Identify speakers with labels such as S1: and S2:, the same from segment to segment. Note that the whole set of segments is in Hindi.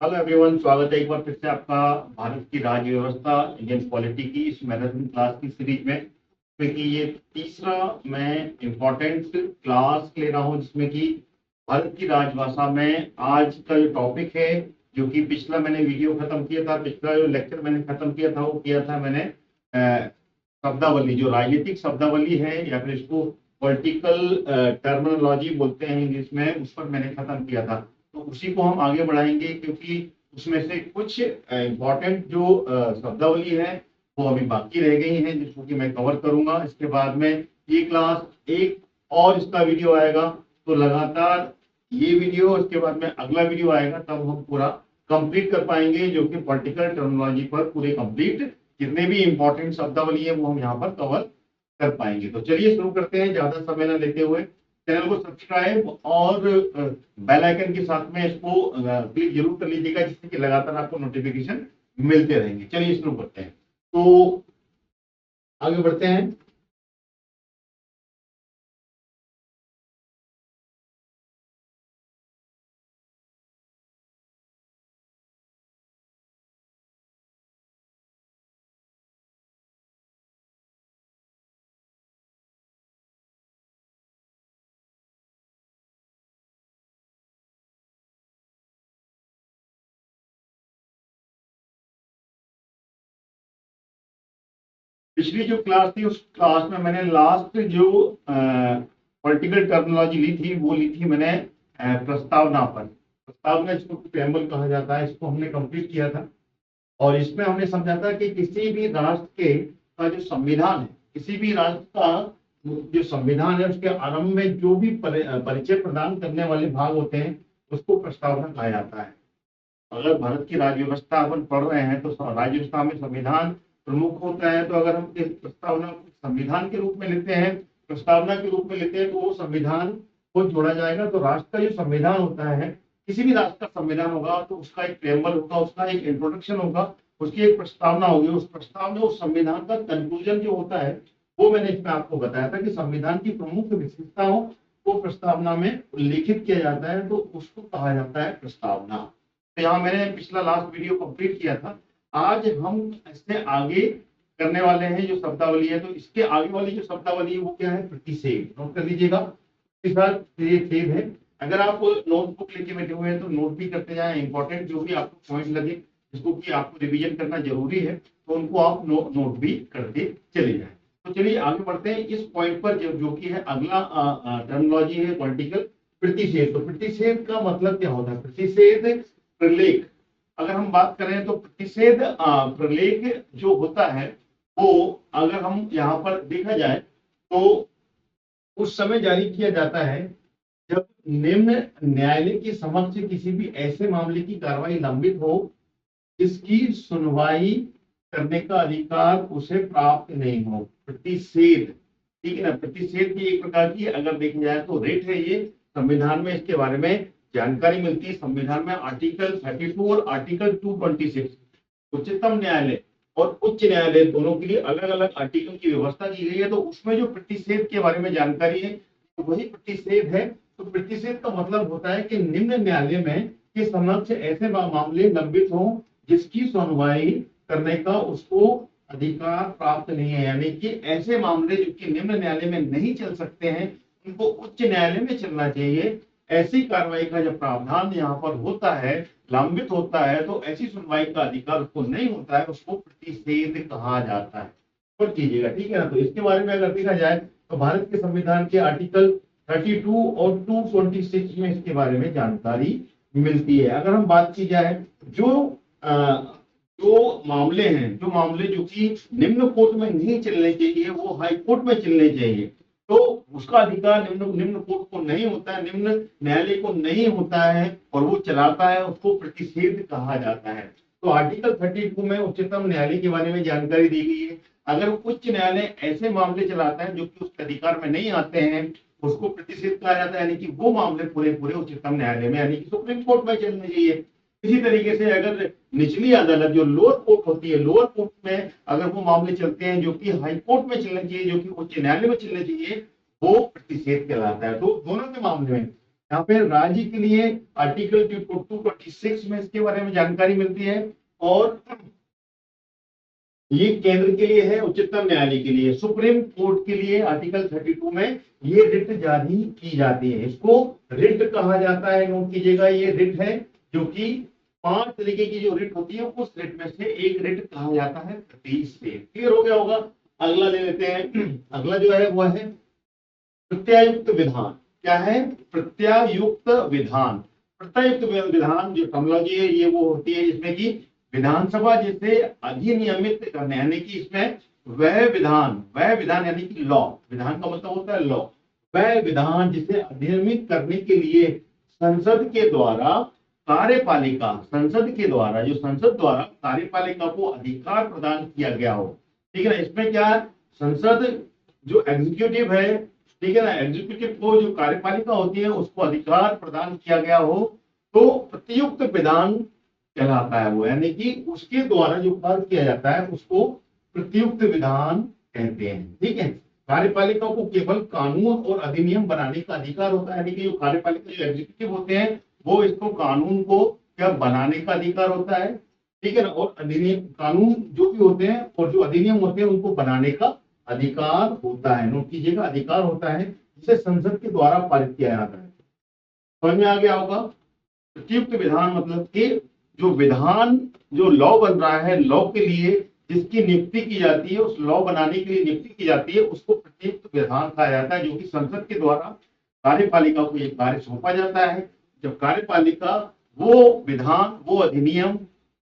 S1: हेलो एवरीवन, स्वागत है एक बार फिर से आपका भारत की राज्य व्यवस्था इंडियन पॉलिटी की इस मैराथन क्लास की सीरीज में। क्योंकि ये तीसरा मैं इम्पोर्टेंट क्लास ले रहा हूँ जिसमें कि भारत की राजभाषा में आज का जो टॉपिक है, जो कि पिछला मैंने वीडियो खत्म किया था, पिछला जो लेक्चर मैंने खत्म किया था वो किया था मैंने शब्दावली, जो राजनीतिक शब्दावली है या फिर इसको पॉलिटिकल टर्मिनोलॉजी बोलते हैं इंग्लिश में, उस पर मैंने खत्म किया था। तो उसी को हम आगे बढ़ाएंगे क्योंकि उसमें से कुछ इंपॉर्टेंट जो शब्दावली है वो अभी बाकी रह गई हैं जिसको कि मैं कवर करूंगा। इसके बाद में ये क्लास एक और इसका वीडियो आएगा, तो लगातार ये वीडियो, इसके बाद में अगला वीडियो आएगा, तब हम पूरा कंप्लीट कर पाएंगे, जो कि पॉलिटिकल टर्मिनोलॉजी पर पूरे कंप्लीट जितने भी इंपॉर्टेंट शब्दावली है वो हम यहाँ पर कवर कर पाएंगे। तो चलिए शुरू करते हैं ज्यादा समय न लेते हुए। चैनल को सब्सक्राइब और बेल आइकन के साथ में इसको क्लिक जरूर कर लीजिएगा, जिससे कि लगातार आपको नोटिफिकेशन मिलते रहेंगे। चलिए शुरू करते हैं, तो आगे बढ़ते हैं। पिछली जो क्लास थी उस क्लास में मैंने लास्ट जो पॉलिटिकल टर्मिनोलॉजी ली थी वो ली थी मैंने प्रस्तावना पर। प्रस्तावना जिसको प्रेम्बल कहा जाता है, इसको हमने कंप्लीट किया था और इसमें हमने समझा था कि किसी भी राष्ट्र के का जो संविधान है, किसी भी राष्ट्र का जो संविधान है उसके आरंभ में जो भी परिचय प्रदान करने वाले भाग होते हैं उसको प्रस्तावना कहा जाता है। अगर भारत की राज्य व्यवस्था अपन पढ़ रहे हैं तो राज्य व्यवस्था में संविधान प्रमुख होता है। तो अगर हम इस प्रस्तावना को संविधान के रूप में लेते हैं, प्रस्तावना के रूप में लेते हैं, तो वो संविधान को जोड़ा जाएगा। तो राष्ट्र का जो संविधान होता है, किसी भी राष्ट्र का संविधान होगा तो उसका एक प्रेम्बल होगा, उसका एक इंट्रोडक्शन होगा, उसकी एक प्रस्तावना होगी। उस प्रस्तावना, उस संविधान का कंक्लूजन जो होता है वो मैंने इसमें आपको बताया था कि संविधान की प्रमुख विशेषताओं को प्रस्तावना में उल्लेखित किया जाता है, तो उसको कहा जाता है प्रस्तावना। तो यहाँ मैंने पिछला लास्ट वीडियो कंप्लीट किया था। आज हम इससे आगे करने वाले हैं जो शब्दावली है। तो इसके आगे वाली जो शब्दावली है वो क्या है? प्रतिषेध। नोट कर लीजिएगा, प्रतिषेध है। अगर आप नोटबुक लेके बैठे हुए हैं तो नोट भी करते जाएं, इंपॉर्टेंट जो भी आपको पॉइंट लगे जिसको कि आपको रिवीजन करना जरूरी है तो उनको आप नोट भी करते चले जाएं। तो चलिए आगे बढ़ते हैं इस पॉइंट पर, जो कि है अगला टर्मिनोलॉजी है पॉलिटिकल प्रतिषेध। तो प्रतिषेध का मतलब क्या होता है? प्रतिषेध प्रलेख अगर हम बात करें तो प्रतिषेध प्रलेख जो होता है वो अगर हम यहाँ पर देखा जाए तो उस समय जारी किया जाता है जब निम्न न्यायालय के समक्ष किसी भी ऐसे मामले की कार्रवाई लंबित हो जिसकी सुनवाई करने का अधिकार उसे प्राप्त नहीं हो। प्रतिषेध, ठीक है ना। प्रतिषेध की एक प्रकार की अगर देखा जाए तो रेट है ये। संविधान में इसके बारे में जानकारी मिलती है। संविधान में आर्टिकल 32 और आर्टिकल 226 उच्चतम न्यायालय और उच्च न्यायालय दोनों के लिए अलग अलग आर्टिकल की व्यवस्था की गई है। तो उसमें जो प्रतिषेध के बारे में जानकारी है तो वही प्रतिषेध है। तो प्रतिषेध का मतलब होता है कि निम्न न्यायालय में के समक्ष ऐसे मामले लंबित हों जिसकी सुनवाई करने का उसको अधिकार प्राप्त नहीं है, यानी कि ऐसे मामले जो कि निम्न न्यायालय में नहीं चल सकते हैं उनको उच्च न्यायालय में चलना चाहिए। ऐसी कार्रवाई का जब प्रावधान यहाँ पर होता है, लंबित होता है, तो ऐसी सुनवाई का अधिकार उसको नहीं होता है, उसको प्रतिषेध कहा जाता है। नोट कीजिएगा, ठीक है ना। तो इसके बारे में अगर देखा जाए तो भारत के संविधान के आर्टिकल 32 और 226 में इसके बारे में जानकारी मिलती है। अगर हम बात की जाए जो मामले जो कि निम्न कोर्ट में नहीं चलने चाहिए वो हाई कोर्ट में चलने चाहिए, तो उसका अधिकार निम्न कोर्ट को नहीं होता है, निम्न न्यायालय को नहीं होता है और वो चलाता है, उसको प्रतिषेध कहा जाता है। तो आर्टिकल 32 में उच्चतम न्यायालय के बारे में जानकारी दी गई है। अगर उच्च न्यायालय ऐसे मामले चलाता है जो कि उसके अधिकार में नहीं आते हैं, उसको प्रतिषेध कहा जाता है, यानी कि वो मामले पूरे पूरे उच्चतम न्यायालय में यानी कि सुप्रीम कोर्ट में चलने चाहिए। इसी तरीके से अगर निचली अदालत जो लोअर कोर्ट होती है, लोअर कोर्ट में अगर वो मामले चलते हैं जो कि हाई कोर्ट में चलने चाहिए, जो कि उच्च न्यायालय में चलने चाहिए, वो प्रतिषेध कहलाता है। तो दोनों के मामले में यहाँ पे राज्य के लिए आर्टिकल 226 में इसके बारे में जानकारी मिलती है, और ये केंद्र के लिए है, उच्चतम न्यायालय के लिए, सुप्रीम कोर्ट के लिए आर्टिकल 32 में ये रिट जारी की जाती है। इसको रिट कहा जाता है, नोट कीजिएगा, ये रिट है जो कि 5 तरीके की जो रिट होती है उस रिट में से एक रिट कहा जाता है प्रति स्टेट। क्लियर हो गया होगा। अगला ले लेते हैं। अगला जो है वह है प्रत्यायुक्त विधान। क्या है? प्रत्यायुक्त विधान। प्रत्यायुक्त विधान जो टर्मिनोलॉजी है ये वो होती है जिसमें कि विधानसभा जिसे अधिनियमित करने, यानी कि इसमें वह विधान यानी कि लॉ, विधान का मतलब होता है लॉ, वह विधान जिसे अधिनियमित करने के लिए संसद के द्वारा कार्यपालिका, जो संसद द्वारा कार्यपालिका को अधिकार प्रदान किया गया हो। ठीक है ना, इसमें क्या है, संसद जो एग्जीक्यूटिव है, ठीक है ना, एग्जीक्यूटिव को जो कार्यपालिका होती है उसको अधिकार प्रदान किया गया हो तो प्रत्युक्त विधान कहलाता है वो, यानी कि उसके द्वारा जो कार्य किया जाता है उसको प्रत्युक्त विधान कहते हैं। ठीक है, कार्यपालिका को केवल कानून और अधिनियम बनाने का अधिकार होता है, यानी कि जो कार्यपालिका जो एग्जीक्यूटिव होते हैं वो इसको कानून को क्या बनाने का अधिकार होता है। ठीक है ना, और अधिनियम, कानून जो भी होते हैं और जो अधिनियम होते हैं उनको बनाने का अधिकार होता है। नोट कीजिएगा, अधिकार होता है जिसे संसद के द्वारा पारित किया जाता है। समझ में आ गया होगा। प्रत्युक्त विधान मतलब कि जो विधान, जो लॉ बन रहा है, लॉ के लिए जिसकी नियुक्ति की जाती है, उस लॉ बनाने के लिए नियुक्ति की जाती है, उसको प्रत्युक्त विधान कहा जाता है, जो कि संसद के द्वारा कार्यपालिका को ये कार्य सौंपा जाता है। जब कार्यपालिका वो विधान, वो अधिनियम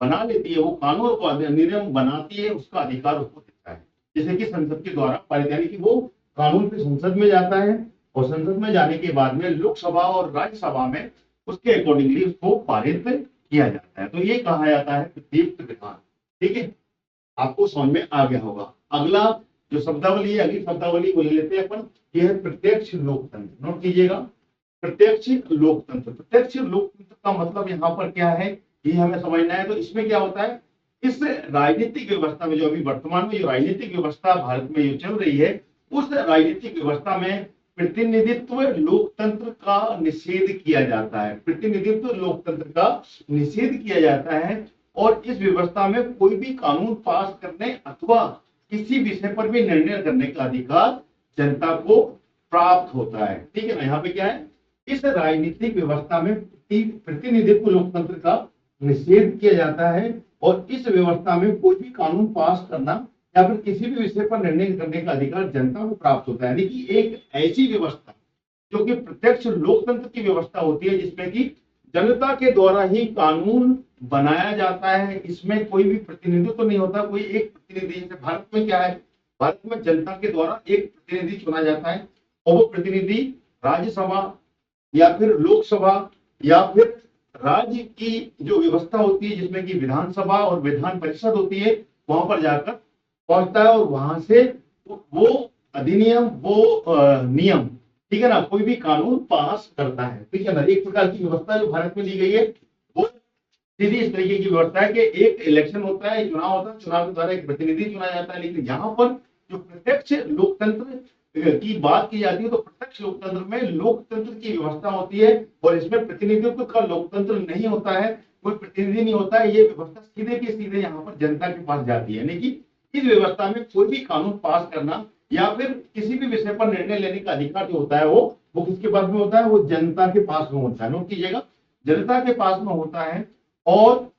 S1: बना लेती है, वो कानून को अधिनियम बनाती है, उसका अधिकार उसको देता है, जैसे कि संसद के द्वारा पारित, यानी कि वो कानून फिर संसद में जाता है और संसद में जाने के बाद में लोकसभा और राज्यसभा में उसके अकॉर्डिंगली उसको पारित किया जाता है। तो ये कहा जाता है प्रत्युक्त विधान। ठीक है, आपको समझ में आ गया होगा। अगला जो शब्दावली है, अगली शब्दावली को ले लेते हैं अपन, ये है प्रत्यक्ष लोकतंत्र। नोट कीजिएगा, प्रत्यक्ष लोकतंत्र। प्रत्यक्ष लोकतंत्र का मतलब यहाँ पर क्या है ये हमें समझना है। तो इसमें क्या होता है, इस राजनीतिक व्यवस्था में, जो अभी वर्तमान में जो राजनीतिक व्यवस्था भारत में जो चल रही है, उस राजनीतिक व्यवस्था में प्रतिनिधित्व लोकतंत्र का निषेध किया जाता है। प्रतिनिधित्व लोकतंत्र का निषेध किया जाता है और इस व्यवस्था में कोई भी कानून पास करने अथवा किसी विषय पर भी निर्णय करने का अधिकार जनता को प्राप्त होता है। ठीक है ना, यहाँ पे क्या है, इस राजनीतिक व्यवस्था में प्रतिनिधित्व लोकतंत्र का निषेध किया जाता है और इस व्यवस्था में कोई भी कानून पास करना या फिर किसी भी विषय पर निर्णय करने का अधिकार जनता को प्राप्त होता है। यानी कि एक ऐसी व्यवस्था जो कि प्रत्यक्ष लोकतंत्र की व्यवस्था होती है, जिसमें कि जनता के द्वारा ही कानून बनाया जाता है, इसमें कोई भी प्रतिनिधित्व तो नहीं होता, कोई एक प्रतिनिधि। जैसे भारत में क्या है, भारत में जनता के द्वारा एक प्रतिनिधि चुना जाता है और वो प्रतिनिधि राज्यसभा या फिर लोकसभा या फिर राज्य की जो व्यवस्था होती है जिसमें कि विधानसभा और विधान परिषद होती है, वहां पर जाकर पहुंचता है और वहां से वो अधिनियम, वो नियम, ठीक है ना, कोई भी कानून पास करता है। ठीक है ना, एक प्रकार की व्यवस्था जो भारत में ली गई है वो सीधी इस तरीके की व्यवस्था है कि एक इलेक्शन होता है, चुनाव होता है, चुनाव के द्वारा एक प्रतिनिधि चुना जाता है। लेकिन यहाँ पर जो प्रत्यक्ष लोकतंत्र की बात की जाती है, तो प्रत्यक्ष लोकतंत्र में लोकतंत्र की व्यवस्था होती है और इसमें प्रतिनिधित्व का लोकतंत्र नहीं होता है, कोई प्रतिनिधि नहीं होता है। ये व्यवस्था सीधे के सीधे यहाँ पर जनता के पास जाती है। यानी कि इस व्यवस्था में कोई भी कानून पास करना या फिर किसी भी विषय पर निर्णय लेने का अधिकार जो होता है वो किसके पास में होता है, वो जनता के पास में होता है। नोट कीजिएगा, जनता के पास में होता है। और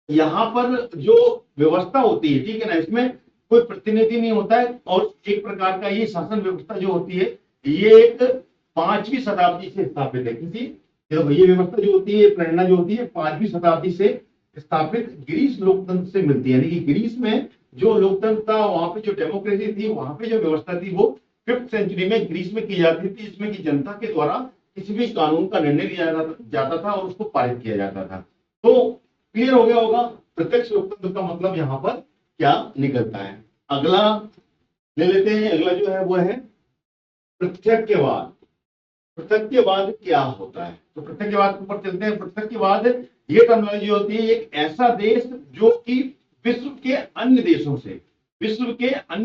S1: यहाँ पर जो व्यवस्था होती है, ठीक है ना, इसमें कोई प्रतिनिधि नहीं होता है और एक प्रकार का ये शासन व्यवस्था जो होती है ये एक 5वीं शताब्दी से स्थापित है। किसी ये व्यवस्था जो होती है, प्रेरणा जो होती है 5वीं शताब्दी से स्थापित ग्रीस लोकतंत्र से मिलती है। यानी कि ग्रीस में जो लोकतंत्र था, वहां पे जो डेमोक्रेसी थी, वहां पे जो व्यवस्था थी वो 5th सेंचुरी में ग्रीस में की जाती थी, जिसमें कि जनता के द्वारा किसी भी कानून का निर्णय लिया जाता था और उसको पारित किया जाता था। तो क्लियर हो गया होगा प्रत्यक्ष लोकतंत्र का मतलब यहाँ पर क्या निकलता है। अगला ले लेते हैं। अगला जो है वो है प्रत्यक्षवाद। प्रत्यक्षवाद क्या होता है, तो प्रत्यक्षवाद के ऊपर चलते हैं। प्रत्यक्षवाद ये टर्मिनोलॉजी होती है एक ऐसा देश जो कि विश्व के अन्य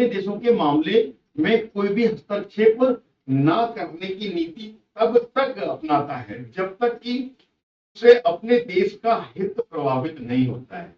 S1: देशों के मामले में कोई भी हस्तक्षेप ना करने की नीति तब तक अपनाता है जब तक कि उसे अपने देश का हित प्रभावित नहीं होता है।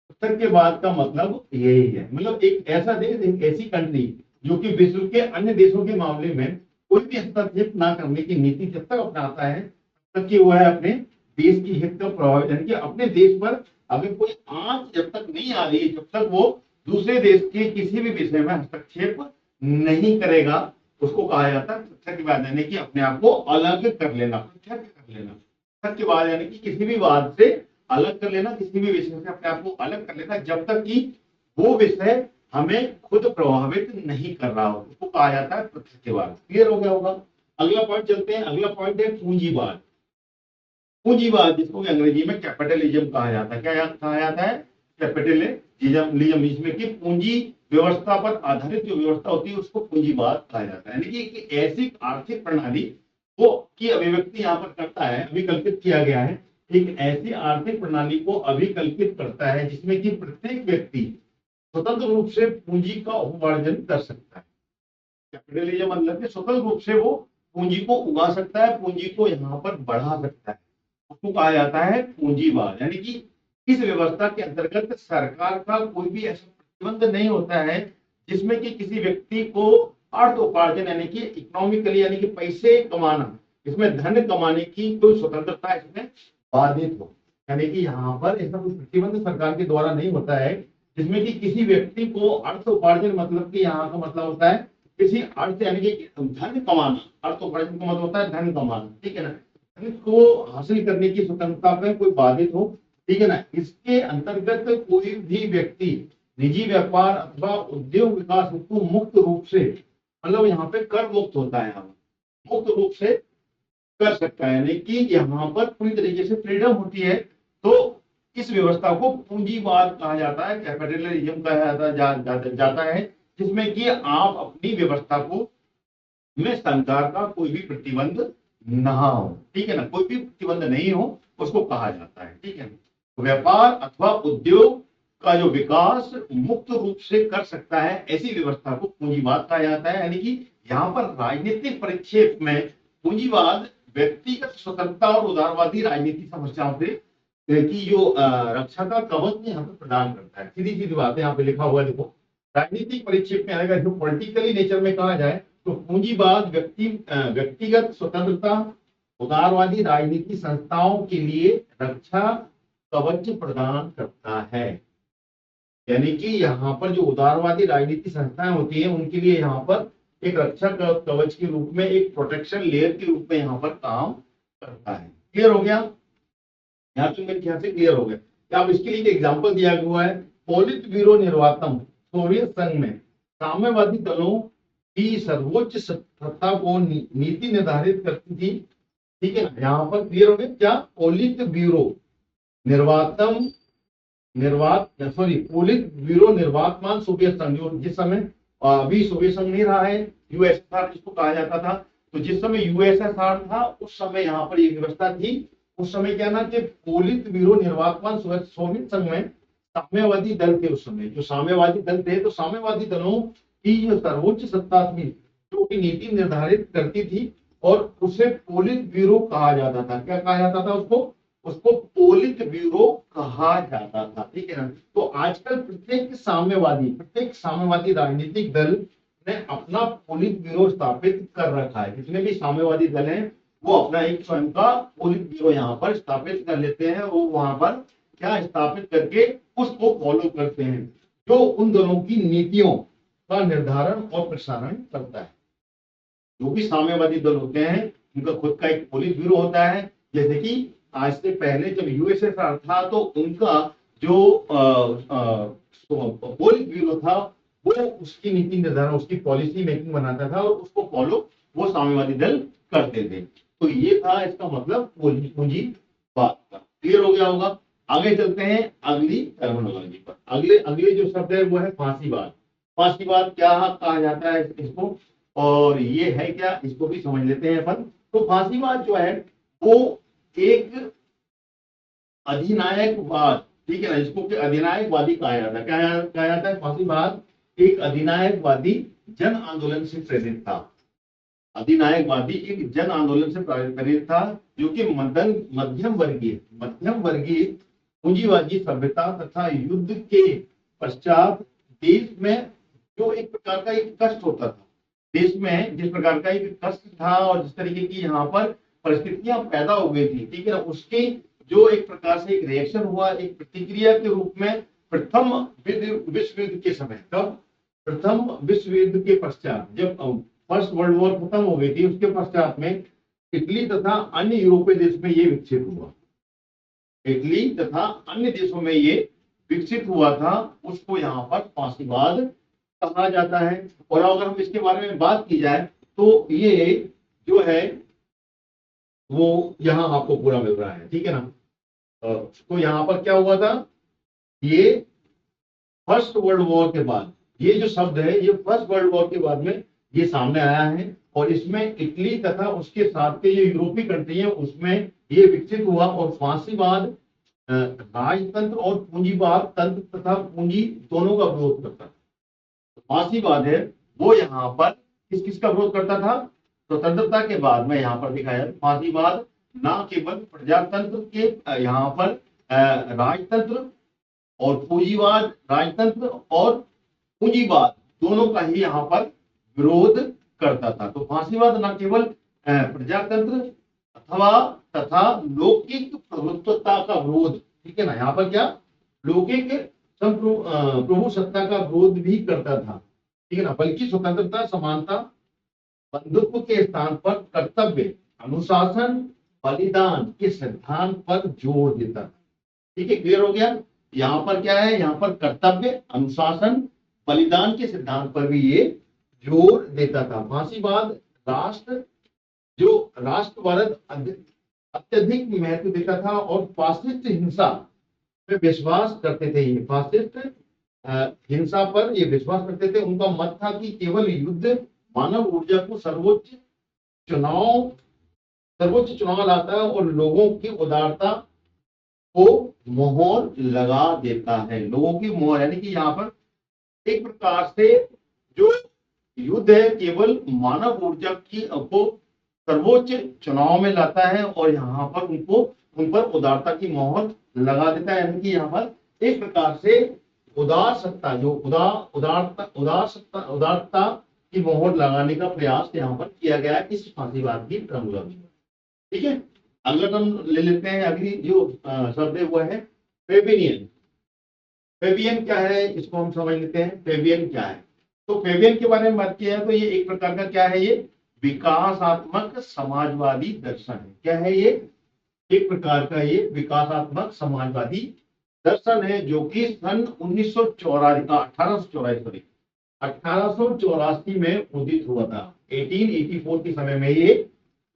S1: तब तक के बाद का मतलब यही है, मतलब एक ऐसा देश, एक ऐसी कंट्री जो कि विश्व के अन्य देशों के मामले में कोई भी हस्तक्षेप ना करने की नीति जब तक अपनाता है तब तक कि वो है अपने देश की हित का प्रभावित, यानी कि अपने देश पर अगर कोई आंच जब तक नहीं आ रही जब तक वो दूसरे देश के किसी भी विषय में हस्तक्षेप नहीं करेगा, उसको कहा जाता है पृथकवाद, यानी कि अपने आप को अलग कर लेना, पृथक कर लेना। पृथकवाद यानी कि किसी भी वाद से अलग कर लेना, किसी भी विषय से अपने आप को अलग कर लेना जब तक कि वो विषय हमें खुद प्रभावित नहीं कर रहा हो, उसको कहा जाता है पृथकवाद। क्लियर हो गया होगा। अगला पॉइंट चलते हैं। अगला पॉइंट है पूंजीवाद। पूंजीवाद जिसको अंग्रेजी में कैपिटलिज्म कहा जाता है। क्या कहा जाता है? कैपिटलिज्म, इसमें कि पूंजी व्यवस्था पर आधारित जो व्यवस्था होती है उसको पूंजीवाद कहा जाता है, यानी कि एक ऐसी आर्थिक प्रणाली वो की अभिव्यक्ति यहाँ पर करता है, अभिकल्पित किया गया है। एक ऐसी आर्थिक प्रणाली को अभिकल्पित करता है जिसमें कि प्रत्येक व्यक्ति स्वतंत्र रूप से पूंजी का उपार्जन कर सकता है। कैपिटलिज्म मतलब कि स्वतंत्र रूप से वो पूंजी को उगा सकता है, पूंजी को यहाँ पर बढ़ा सकता है, उसको कहा जाता है पूंजीवाद। यानी कि इस व्यवस्था के अंतर्गत सरकार का कोई भी ऐसा प्रतिबंध नहीं होता है जिसमें कि किसी व्यक्ति को अर्थ उपार्जन यानी कि इकोनॉमिकली यानी कि पैसे कमाना, इसमें धन कमाने की कोई स्वतंत्रता इसमें बाधित हो। यानी कि यहाँ पर ऐसा कोई प्रतिबंध सरकार के द्वारा नहीं होता है जिसमें कि किसी व्यक्ति को अर्थ उपार्जन, मतलब कि यहाँ का मतलब होता है किसी अर्थ यानी कि धन कमाना, अर्थ उपार्जन का मतलब होता है धन कमाना, ठीक है ना, को हासिल करने की स्वतंत्रता पे कोई बाधित हो, ठीक है ना। इसके अंतर्गत कोई भी व्यक्ति निजी व्यापार अथवा उद्योग विकास हेतु मुक्त रूप से, मतलब यहाँ पे कर मुक्त होता है, यहाँ मुक्त रूप से कर सकता है, यानी कि यहाँ पर पूरी तरीके से फ्रीडम होती है। तो इस व्यवस्था को पूंजीवाद कहा जाता है, कैपिटलिज्म कहा जाता है, जिसमें कि आप अपनी व्यवस्था को में सरकार का कोई भी प्रतिबंध ना हो, ठीक है ना, कोई भी प्रतिबंध नहीं हो, उसको कहा जाता है, ठीक है। तो व्यापार अथवा उद्योग का जो विकास मुक्त रूप से कर सकता है, ऐसी व्यवस्था को पूंजीवाद कहा जाता है। यानी कि यहाँ पर राजनीतिक परिप्रेक्ष्य में पूंजीवाद व्यक्तिगत स्वतंत्रता और उदारवादी राजनीतिक समस्याओं से की जो रक्षा का कवच यहाँ पर प्रदान करता है। सीधी सीधी बात है, यहाँ पे लिखा हुआ है, देखो राजनीतिक परिप्रेक्ष्य में अगर जो पॉलिटिकली नेचर में कहा जाए तो पूंजीवाद व्यक्तिगत स्वतंत्रता, उदारवादी राजनीति संस्थाओं के लिए रक्षा कवच प्रदान करता है। यानी कि यहाँ पर जो उदारवादी राजनीति संस्थाएं होती है उनके लिए यहाँ पर एक रक्षा कवच के रूप में, एक प्रोटेक्शन लेयर के रूप में यहाँ पर काम करता है। क्लियर हो गया? यहाँ तक मेरे ख्याल से क्लियर हो गया। अब इसके लिए एक एग्जाम्पल दिया हुआ है, पोलित ब्यूरो निर्वातम सोवियत संघ में साम्यवादी दलों की सर्वोच्च सत्ता को नीति निर्धारित करती थी, ठीक है ना। यहाँ पर क्लियर हो गया क्या? पोलित ब्यूरो निर्वातम पोलित ब्यूरो निर्वातमान सोवियत संघ, जो जिस समय अभी सोवियत संघ नहीं रहा है, यूएसएसआर जिसको कहा जाता था, तो जिस समय यूएसएसआर था उस समय यहाँ पर ये व्यवस्था थी। उस समय क्या ना कि पोलित ब्यूरो निर्वातमान सोवियत संघ में साम्यवादी दल थे, उस समय जो साम्यवादी दल थे, तो साम्यवादी दलों की जो सर्वोच्च सत्ता थी जो की नीति निर्धारित करती थी और उसे पोलित ब्यूरो कहा जाता था। क्या कहा जाता था उसको? उसको पोलित ब्यूरो कहा जाता था, ठीक है ना। तो आजकल प्रत्येक साम्यवादी राजनीतिक दल ने अपना पोलित ब्यूरो स्थापित कर रखा है। जितने भी साम्यवादी दल हैं वो अपना एक स्वयं का पोलित ब्यूरो यहाँ पर स्थापित कर लेते हैं, वो वहां पर क्या स्थापित करके उसको फॉलो करते हैं, जो उन दलों की नीतियों का निर्धारण और प्रसारण करता है। जो भी साम्यवादी दल होते हैं उनका खुद का एक पोलित ब्यूरो होता है। जैसे कि आज से पहले जब यूएसएसआर था तो उनका जो पोलित ब्यूरो था वो उसकी नीति निर्धारण, उसकी पॉलिसी मेकिंग बनाता था और उसको फॉलो वो साम्यवादी दल करते थे। तो ये था इसका मतलब पूंजीवाद का। क्लियर हो गया होगा। आगे चलते हैं अगली टर्मिनोलॉजी पर। अगले जो शब्द है वो है फांसीवाद। फांसीवाद क्या कहा जाता है इसको, और ये है क्या, इसको भी समझ लेते हैं अपन। तो फांसीवाद जो है वो एक अधिनायकवाद, ठीक है ना, इसको अधिनायकवादी कहा जाता है। क्या कहा जाता है? फांसीवाद एक अधिनायकवादी जन आंदोलन से प्रेरित था। अधिनायकवादी एक जन आंदोलन से प्रेरित था, जो कि मध्यम वर्गीय पूंजीवादी सभ्यता तथा युद्ध के पश्चात देश में जो एक प्रकार का एक कष्ट होता था, देश में जिस प्रकार का एक कष्ट था और जिस तरीके की यहाँ पर परिस्थितियां पैदा हो गई थी, ठीक है ना, उसके जो एक प्रकार से एक रिएक्शन हुआ, एक प्रतिक्रिया के रूप में प्रथम विश्व युद्ध के समय, तब प्रथम विश्व युद्ध के पश्चात जब फर्स्ट वर्ल्ड वॉर खत्म हो गई थी, उसके पश्चात में इटली तथा अन्य यूरोपीय देश में ये विकसित हुआ। इटली तथा अन्य देशों में ये विकसित हुआ था, उसको यहाँ पर फांसीवाद कहा जाता है। और अगर हम इसके बारे में बात की जाए तो ये जो है वो यहाँ आपको पूरा मिल रहा है, ठीक है ना। तो यहाँ पर क्या हुआ था, ये फर्स्ट वर्ल्ड वॉर के बाद ये जो शब्द है ये फर्स्ट वर्ल्ड वॉर के बाद में ये सामने आया है, और इसमें इटली तथा उसके साथ के जो यूरोपीय कंट्री है उसमें ये विकसित हुआ। और फांसीवाद राजतंत्र और पूंजीवाद तंत्र तथा पूंजी दोनों का विरोध करता था। फांसीवाद है वो यहाँ पर किस किस का विरोध करता था, स्वतंत्रता के बाद में यहाँ पर दिखाया फांसीवाद न केवल प्रजातंत्र के यहाँ पर राजतंत्र और पूंजीवाद, राजतंत्र और पूंजीवाद दोनों का ही यहाँ पर विरोध करता था। तो फांसीवाद न केवल प्रजातंत्र अथवा तथा लौकिक प्रभुत्वता का विरोध, ठीक है ना, यहाँ पर क्या लौकिक प्रभु सत्ता का विरोध भी करता था, ठीक है ना, बल्कि स्वतंत्रता, समानता, बंधुत्व के स्थान पर कर्तव्य, अनुशासन, बलिदान के सिद्धांत पर जोर देता था। ठीक है, क्लियर हो गया। यहाँ पर क्या है, यहाँ पर कर्तव्य, अनुशासन, बलिदान के सिद्धांत पर भी ये जोर देता था। फांसीवाद राष्ट्रवाद अत्यधिक महत्व देता था और फासिस्ट हिंसा में विश्वास करते थे। ये फासिस्ट हिंसा पर ये विश्वास करते थे। उनका मत था कि केवल युद्ध मानव ऊर्जा को सर्वोच्च चुनाव लाता है और लोगों की उदारता को मोहर लगा देता है। लोगों की मोहर यानी कि यहाँ पर एक प्रकार से जो युद्ध है केवल मानव ऊर्जा की को सर्वोच्च चुनाव में लाता है और यहाँ पर उन पर उदारता की मोहर लगा देता है। यानी कि यहाँ पर एक प्रकार से उदार सत्ता जो उदारता की मोहर लगाने का प्रयास यहाँ पर किया गया है इस फांसीवाद की टर्मिनोलॉजी में। ठीक है, अगला टर्म ले लेते हैं। अगली जो शब्द है वो है फेबियन। फेबियन क्या है, इसको हम समझ लेते हैं। फेबियन क्या है, तो फेबियन के बारे में बात किया है तो ये एक प्रकार का क्या है, ये विकासात्मक समाजवादी दर्शन है। क्या है ये, एक प्रकार का ये विकासात्मक समाजवादी दर्शन है जो कि सन 1884 में उदित हुआ था। 1884 के समय में ये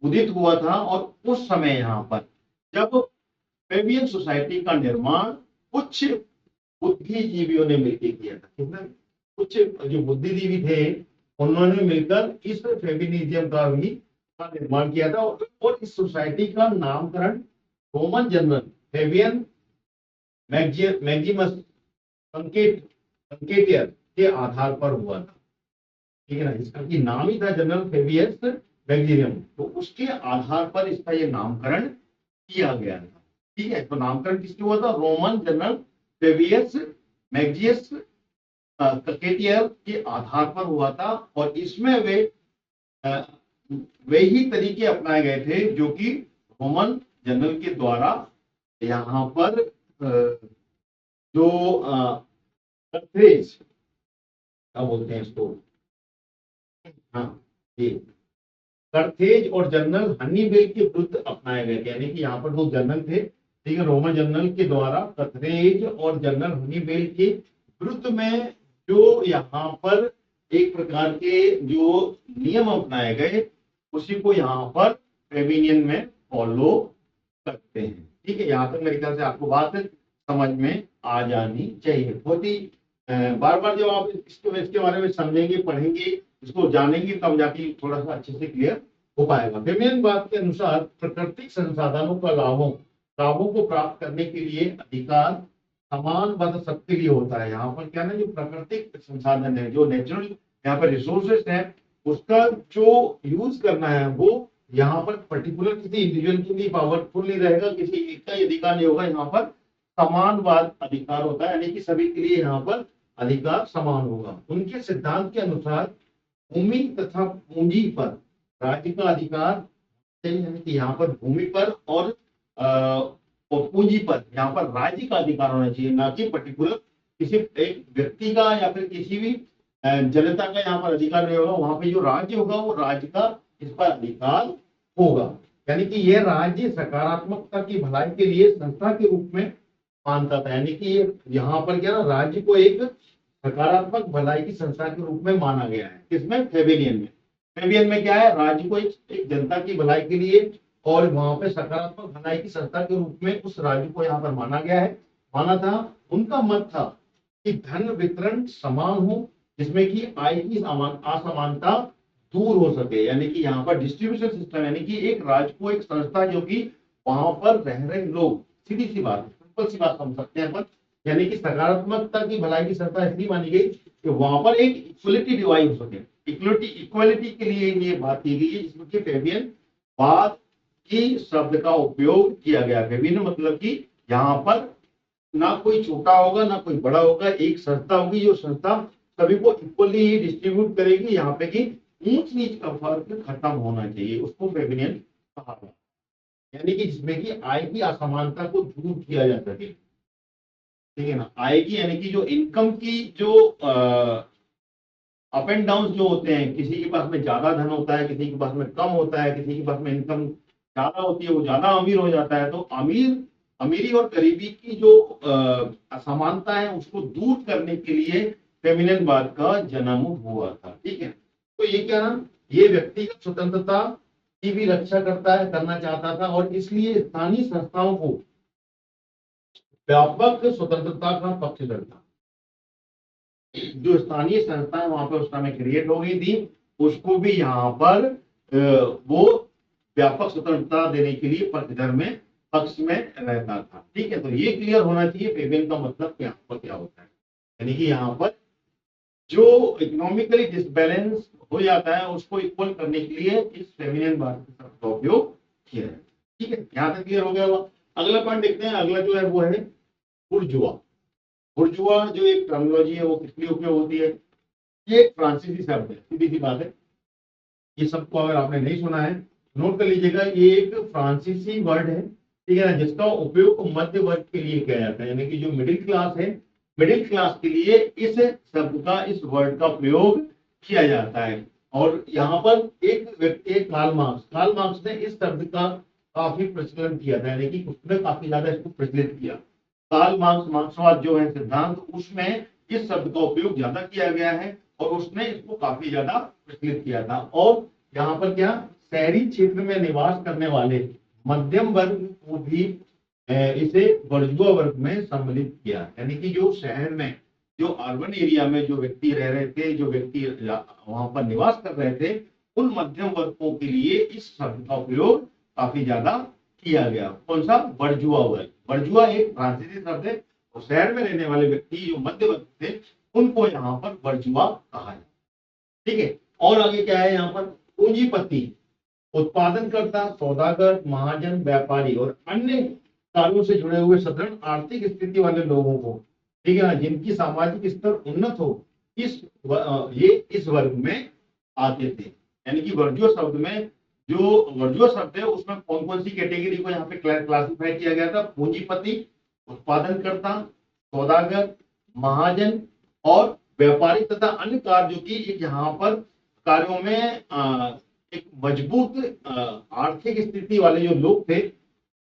S1: उदित हुआ था। और उस समय यहाँ पर जब फेबियन सोसाइटी का निर्माण कुछ बुद्धिजीवियों ने मिलकर किया था, कितना, कुछ जो बुद्धिजीवी थे उन्होंने मिलकर इस फेबिनिज्म का भी निर्माण किया था। और इस सोसाइटी का नामकरण रोमन जनरल फेबियन मैक्सिमस कंकेटियर के आधार पर हुआ था। ठीक है ना, इसका की नाम ही था जनरल फेबियस मैक्सिमम, तो उसके आधार पर इसका ये नामकरण किया गया था। ठीक है, तो नामकरण किसके हुआ था, रोमन जनरल फेबियस मैक्सिमस कंकेटियर के आधार पर हुआ था। और इसमें वे ही तरीके अपनाए गए थे जो कि रोमन जनरल के द्वारा यहाँ पर जो कर्थेज क्या बोलते हैं इसको, हाँ ये कर्थेज और जनरल हनीबेल के विरुद्ध अपनाए गए थे। यानी कि यहाँ पर दो जनरल थे, ठीक है, रोमन जनरल के द्वारा कर्थेज और जनरल हनीबेल के विरुद्ध में जो यहाँ पर एक प्रकार के जो नियम अपनाए गए उसी को यहाँ पर फेबिनियन में फॉलो करते हैं। ठीक है, यहाँ तक मेरे ख्याल से आपको बात समझ में आ जानी चाहिए। बहुत ही बार बार जब आप इसके बारे में समझेंगे, पढ़ेंगे, इसको जानेंगे, तब जाके थोड़ा सा अच्छे से क्लियर हो पाएगा। फेबियन बात के अनुसार प्राकृतिक संसाधनों का लाभों को प्राप्त करने के लिए अधिकार समान बद सबके लिए होता है। यहाँ पर क्या ना, जो प्राकृतिक संसाधन है, जो नेचुरल यहाँ पर रिसोर्सेस है, उसका जो यूज करना है वो यहाँ पर पर्टिकुलर किसी इंडिविजुअल के लिए पावरफुल नहीं रहेगा, किसी एक का ही अधिकार नहीं होगा। यहाँ पर समानवाद अधिकार होता है, यानी कि सभी के लिए यहाँ पर अधिकार समान होगा। उनके सिद्धांत के अनुसार भूमि तथा पूंजी पर राज्य का अधिकार, यानी कि यहाँ पर भूमि पर और पूंजी पर यहाँ पर राज्य का अधिकार होना चाहिए, ना कि पर्टिकुलर किसी एक व्यक्ति का या फिर किसी भी जनता का यहाँ पर अधिकार नहीं होगा। वहां पे जो राज्य होगा वो राज्य का इस पर अधिकार होगा। यानी कि यह राज्य सकारात्मकता की भलाई के लिए संस्था के रूप में मानता था। यानी कि यहाँ पर क्या ना, राज्य को एक सकारात्मक भलाई की संस्था के रूप में माना गया है। किसमें? फेबिनियन में। फेबियन में क्या है, राज्य को एक जनता की भलाई के लिए और वहां पे सकारात्मक भलाई की संस्था के रूप में उस राज्य को यहाँ पर माना गया है, माना था। उनका मत था कि धन वितरण समान हो, जिसमें कि आय की असमानता दूर हो सके। यानी कि यहाँ पर डिस्ट्रीब्यूशन सिस्टम, यानी कि एक राज्य को एक संस्था जो कि वहां पर रह रहे लोग, सीधी सी बात, सिंपल सी बात समझ सकते हैं अपन, यानी कि सकारात्मकता की भलाई की संस्था इसलिए मानी गई कि वहां पर एक इक्वलिटी डिवाइड हो सके। इक्वलिटी के लिए ये बात की गई है, जिसमें कि फेबियन वाद की शब्द का उपयोग किया गया। फेबियन मतलब कि यहाँ पर ना कोई छोटा होगा ना कोई बड़ा होगा, एक संस्था होगी जो संस्था सभी को इक्वली डिस्ट्रीब्यूट करेगी। यहाँ पे कि ऊंच नीच का फर्क खत्म होना चाहिए, उसको फेबिनियन कहा गया। यानी कि जिसमें कि आय की असमानता को दूर किया जा सके, ठीक है ना। आय की यानी कि जो इनकम की जो अप एंड डाउन जो होते हैं, किसी के पास में ज्यादा धन होता है, किसी के पास में कम होता है, किसी के पास में इनकम ज्यादा होती है वो ज्यादा अमीर हो जाता है। तो अमीरी और गरीबी की जो असमानता है उसको दूर करने के लिए फेमिनिनवाद का जन्म हुआ था, ठीक है। तो ये क्या ना, ये व्यक्तिगत स्वतंत्रता की भी रक्षा करना चाहता था, और इसलिए स्थानीय संस्थाओं को व्यापक स्वतंत्रता का पक्षधर था। जो स्थानीय संस्थाएं वहां पर उस समय क्रिएट हो गई थी, उसको भी यहाँ पर वो व्यापक स्वतंत्रता देने के लिए पक्षधर में पक्ष में रहता था, ठीक है। तो ये क्लियर होना चाहिए फेबियन का मतलब यहाँ पर क्या होता है। यानी कि यहाँ पर जो इकोनॉमिकली डिसबैलेंस हो जाता है उसको इक्वल करने के लिए इस फेमिनिन वाद का उपयोग किया है, ठीक है। यहाँ तक क्लियर हो गया होगा। अगला पॉइंट देखते हैं। अगला जो है वो है बुर्जुआ। बुर्जुआ जो एक टर्मिनोलॉजी है वो किस लिए उपयोग होती है? ये एक फ्रांसीसी शब्द है, सीधी सी बात है। ये सबको अगर आपने नहीं सुना है नोट कर लीजिएगा, ये एक फ्रांसीसी वर्ड है, ठीक है ना, जिसका उपयोग मध्य वर्ग के लिए किया जाता है। यानी कि जो मिडिल क्लास है, मिडिल क्लास के लिए इस शब्द का, इस वर्ड का प्रयोग किया जाता है। और यहाँ पर एक व्यक्ति, कार्ल मार्क्स ने इस शब्द का काफी प्रचलन किया था, यानी कि उसने काफी ज्यादा इसको प्रचलित किया। कार्ल मार्क्सवाद जो है सिद्धांत, उसमें इस शब्द का उपयोग ज्यादा किया गया है और उसने इसको काफी ज्यादा प्रचलित किया था। और यहाँ पर क्या, शहरी क्षेत्र में निवास करने वाले मध्यम वर्ग को भी इसे बुर्जुआ वर्ग में सम्मिलित किया। यानी कि जो शहर में, जो अर्बन एरिया में जो व्यक्ति रह रहे थे, जो व्यक्ति वहां पर निवास कर रहे थे, उन मध्यम वर्गों के लिए इस शब्द का उपयोग काफी ज्यादा किया गया। कौन सा? बुर्जुआ वर्ग। बुर्जुआ एक फ्रांसीसी शब्द है और शहर में रहने वाले व्यक्ति जो मध्य वर्ग थे उनको यहाँ पर बुर्जुआ कहा है, ठीक है। और आगे क्या है यहाँ पर? पूंजीपति, उत्पादनकर्ता, सौदागर, महाजन, व्यापारी और अन्य कार्यों से जुड़े हुए सदृढ़ आर्थिक स्थिति वाले लोगों को, ठीक है ना, जिनकी सामाजिक स्तर उन्नत हो, ये इस वर्ग में आते थे। यानी कि वर्जुआ शब्द में, जो वर्जुआ शब्द है उसमें कौन कौन सी कैटेगरी को यहाँ पे क्लासिफाई किया गया था? पूंजीपति, उत्पादनकर्ता, सौदागर, महाजन और व्यापारी तथा अन्य कार्य, जो कि एक यहाँ पर कार्यों में एक मजबूत आर्थिक स्थिति वाले जो लोग थे,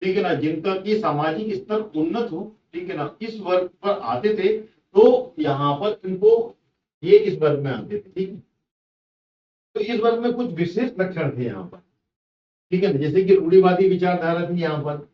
S1: ठीक है ना, जिनका की सामाजिक स्तर उन्नत हो, ठीक है ना, इस वर्ग पर आते थे। तो यहाँ पर इनको, ये इस वर्ग में आते थे, ठीक है। तो इस वर्ग में कुछ विशेष लक्षण थे यहाँ पर, ठीक है ना, जैसे कि रूढ़िवादी विचारधारा थी यहाँ पर,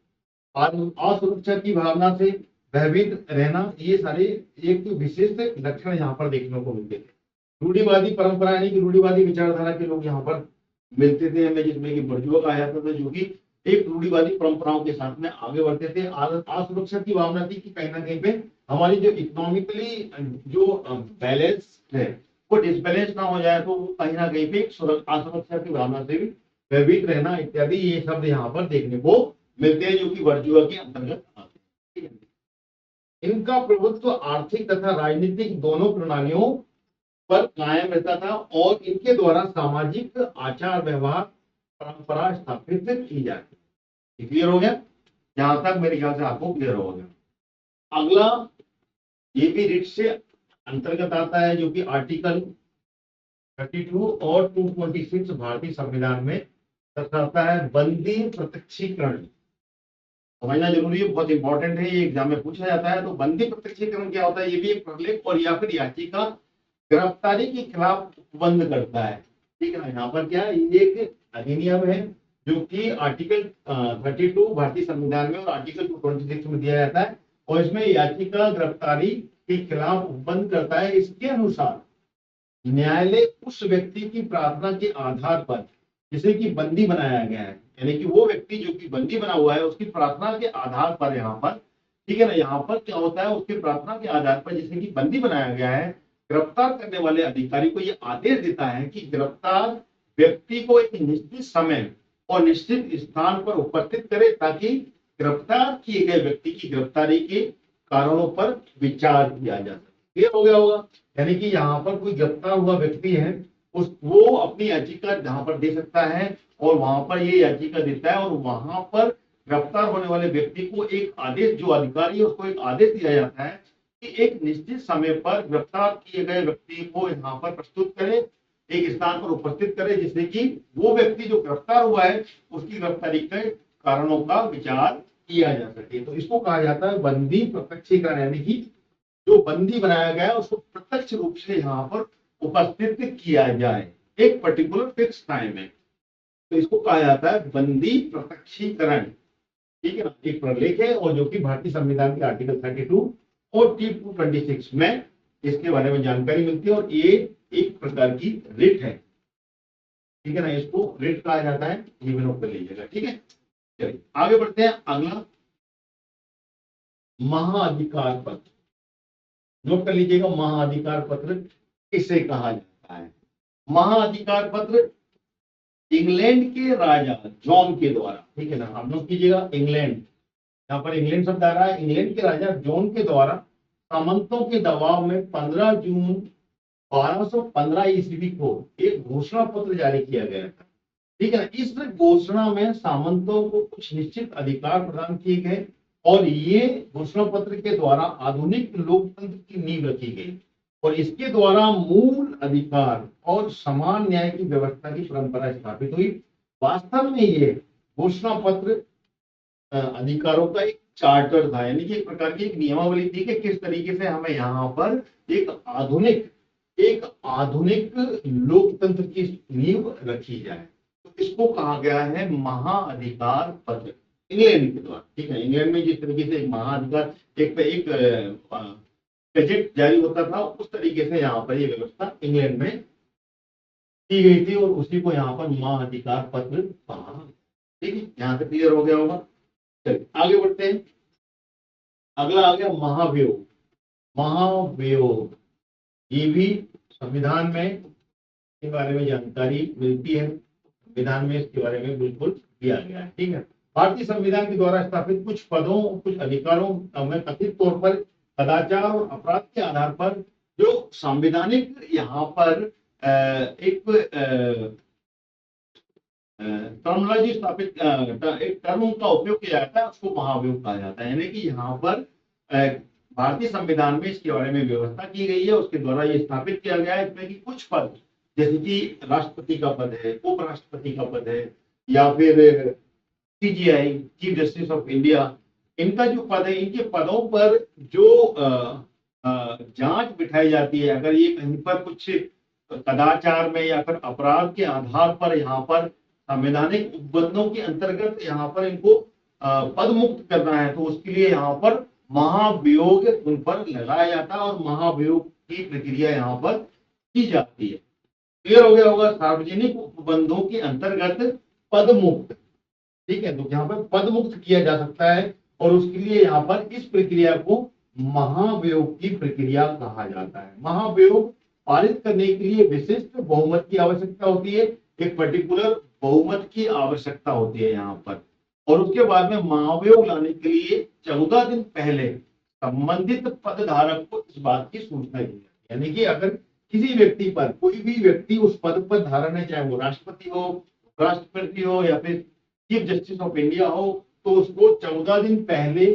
S1: असुरक्षा की भावना से भयभीत रहना, ये सारे एक विशेष लक्षण यहाँ पर देखने को मिलते थे। रूढ़िवादी परंपरा यानी कि रूढ़िवादी विचारधारा के लोग यहाँ पर मिलते थे हमें, जिसमें कि बुर्जुआ कहा जाता था, जो कि एक रूढ़िवादी परंपराओं के साथ में आगे बढ़ते थे। असुरक्षा की भावना थी कि कहीं ना कहीं पे हमारी जो इकोनॉमिकली जो बैलेंस है, वो डिसबैलेंस ना हो जाए तो वो कहीं ना कहीं पे असुरक्षा की भावना से भी भयभीत रहना इत्यादि ये शब्द यहाँ पर देखने को मिलते हैं, जो कि वर्जुआ के अंतर्गत आते हैं। इनका प्रभुत्व आर्थिक तथा राजनीतिक दोनों प्रणालियों पर कायम रहता था और इनके द्वारा सामाजिक आचार व्यवहार परंपरा स्थापित की जाती। क्लियर हो गया? यहां तक मेरे ख्याल से आपको क्लियर हो गया। अगला ये भी रिट से अंतर्गत आता है, जो कि आर्टिकल 32 और 226 भारतीय संविधान में दर्शाता है बंदी प्रत्यक्षीकरण। समझना जरूरी है, बहुत इंपॉर्टेंट है, ये एग्जाम में पूछा जाता है। तो बंदी प्रत्यक्षीकरण क्या होता है? ये भी एक प्रलेख और या फिर याचिका गिरफ्तारी के खिलाफ उपबंध करता है। ठीक है ना? यहाँ पर क्या है, ये एक अधिनियम है जो कि आर्टिकल 32 भारतीय संविधान में और आर्टिकल 226 में दिया जाता है, और इसमें याचिका गिरफ्तारी के खिलाफ उपबंध करता है। इसके अनुसार न्यायालय उस व्यक्ति की प्रार्थना के आधार पर जिसे कि बंदी बनाया गया है, यानी कि वो व्यक्ति जो कि बंदी बना हुआ है उसकी प्रार्थना के आधार पर यहाँ पर, ठीक है ना, यहाँ पर क्या होता है, उसकी प्रार्थना के आधार पर जिसे कि बंदी बनाया गया है, गिरफ्तार करने वाले अधिकारी को ये आदेश देता है कि गिरफ्तार व्यक्ति को एक निश्चित समय और निश्चित स्थान पर उपस्थित करे, ताकि गिरफ्तार किए गए व्यक्ति की गिरफ्तारी के कारणों पर विचार किया जा सके। क्लियर हो गया होगा? यानी कि यहाँ पर कोई गिरफ्तार हुआ व्यक्ति है, वो अपनी याचिका जहां पर दे सकता है और वहां पर ये याचिका देता है, और वहां पर गिरफ्तार होने वाले व्यक्ति को एक आदेश, जो अधिकारी है उसको एक आदेश दिया जाता है कि एक निश्चित समय पर गिरफ्तार किए गए व्यक्ति को यहाँ पर प्रस्तुत करे, एक स्थान पर उपस्थित करे, जिससे कि वो व्यक्ति जो गिरफ्तार हुआ है उसकी गिरफ्तारी के कारणों का विचार किया जा सके। तो इसको कहा जाता है बंदी प्रत्यक्षीकरण, यानी कि जो बंदी बनाया गया है उसको प्रत्यक्ष रूप से यहाँ पर उपस्थित किया जाए एक पर्टिकुलर फिक्स टाइम में। तो इसको कहा जाता है बंदी प्रत्यक्षीकरण। ठीक है ना? एक प्रलेख है और जो कि भारतीय संविधान के आर्टिकल 32 और 226 में इसके बारे में जानकारी मिलती है, और ये एक प्रकार की रिट है। ठीक है ना? इसको रिट कहा जाता है, ये भी नोट कर लीजिएगा। ठीक है, चलिए आगे बढ़ते हैं। अगला महाअधिकार पत्र, नोट कर लीजिएगा, महाअधिकार पत्र किसे कहा जाता है? महाअधिकार पत्र इंग्लैंड के राजा जॉन के द्वारा, ठीक है ना, आप नोट कीजिएगा, इंग्लैंड, यहाँ पर इंग्लैंड शब्द आ रहा है, इंग्लैंड के राजा जॉन के द्वारा सामंतों के दबाव में 15 जून 1215 ईस्वी को एक घोषणा पत्र जारी किया गया था। ठीक है ना? इस घोषणा में सामंतों को कुछ निश्चित अधिकार प्रदान किए गए, और ये घोषणा पत्र के द्वारा आधुनिक लोकतंत्र की नींव रखी गई, और इसके द्वारा मूल अधिकार और समान न्याय की व्यवस्था की परंपरा स्थापित हुई। वास्तव में ये घोषणा पत्र अधिकारों का एक चार्टर था, यानी कि एक प्रकार की एक नियमावली थी कि किस तरीके से हमें यहाँ पर एक आधुनिक लोकतंत्र की नींव रखी जाए। तो इसको कहा गया है महाअधिकार पत्र, इंग्लैंड के द्वारा। ठीक है, इंग्लैंड में जिस तरीके से महाअधिकार एक गजट जारी होता था, उस तरीके से यहाँ पर ये व्यवस्था इंग्लैंड में की गई थी, और उसी को यहाँ पर महाअधिकार पत्र कहा। ठीक है, यहाँ से क्लियर हो गया होगा। चलिए आगे बढ़ते हैं। अगला आ गया महाभियोग। महाभियोग ये भी संविधान में के बारे में जानकारी मिलती है, संविधान में इसके बारे में बिल्कुल दिया गया है। ठीक है, भारतीय संविधान के द्वारा स्थापित कुछ पदों, कुछ अधिकारों में कथित तौर पर कदाचार और अपराध के आधार पर जो संवैधानिक यहाँ पर एक टर्मिनोलॉजी स्थापित, एक टर्म का उपयोग किया जाता है, उसको महाभियोग कहा जाता है। यानी कि यहाँ पर भारतीय संविधान में इसके बारे में व्यवस्था की गई है, उसके द्वारा ये स्थापित किया गया है इसमें कि कुछ पद, जैसे कि राष्ट्रपति का पद है, उपराष्ट्रपति का पद है, या फिर CGI, chief justice of India, इनका जो पद है, इनके पदों पर जो जांच बिठाई जाती है, अगर ये कहीं पर कुछ कदाचार में या फिर अपराध के आधार पर यहाँ पर संवैधानिक उपबंधों के अंतर्गत यहाँ पर इनको पद मुक्त करना है, तो उसके लिए यहाँ पर महाभियोग उन पर लगाया जाता है, और महाभियोग की प्रक्रिया यहाँ पर की जाती है। क्लियर हो गया होगा? सार्वजनिक उपबंधों के अंतर्गत पद मुक्त। ठीक है, तो यहाँ पर पद मुक्त किया जा सकता है, और उसके लिए यहाँ पर इस प्रक्रिया को महाभियोग की प्रक्रिया कहा जाता है। महाभियोग पारित करने के लिए विशिष्ट बहुमत की आवश्यकता होती है, एक पर्टिकुलर बहुमत की आवश्यकता होती है यहाँ पर। और उसके बाद में महाभियोग लाने के लिए 14 दिन पहले संबंधित पदधारक को इस बात की सूचना दी जाती है। यानी कि अगर किसी व्यक्ति पर, कोई भी व्यक्ति उस पद पर धारण है, चाहे वो राष्ट्रपति हो, राष्ट्रपति हो या फिर चीफ जस्टिस ऑफ इंडिया हो, तो उसको 14 दिन पहले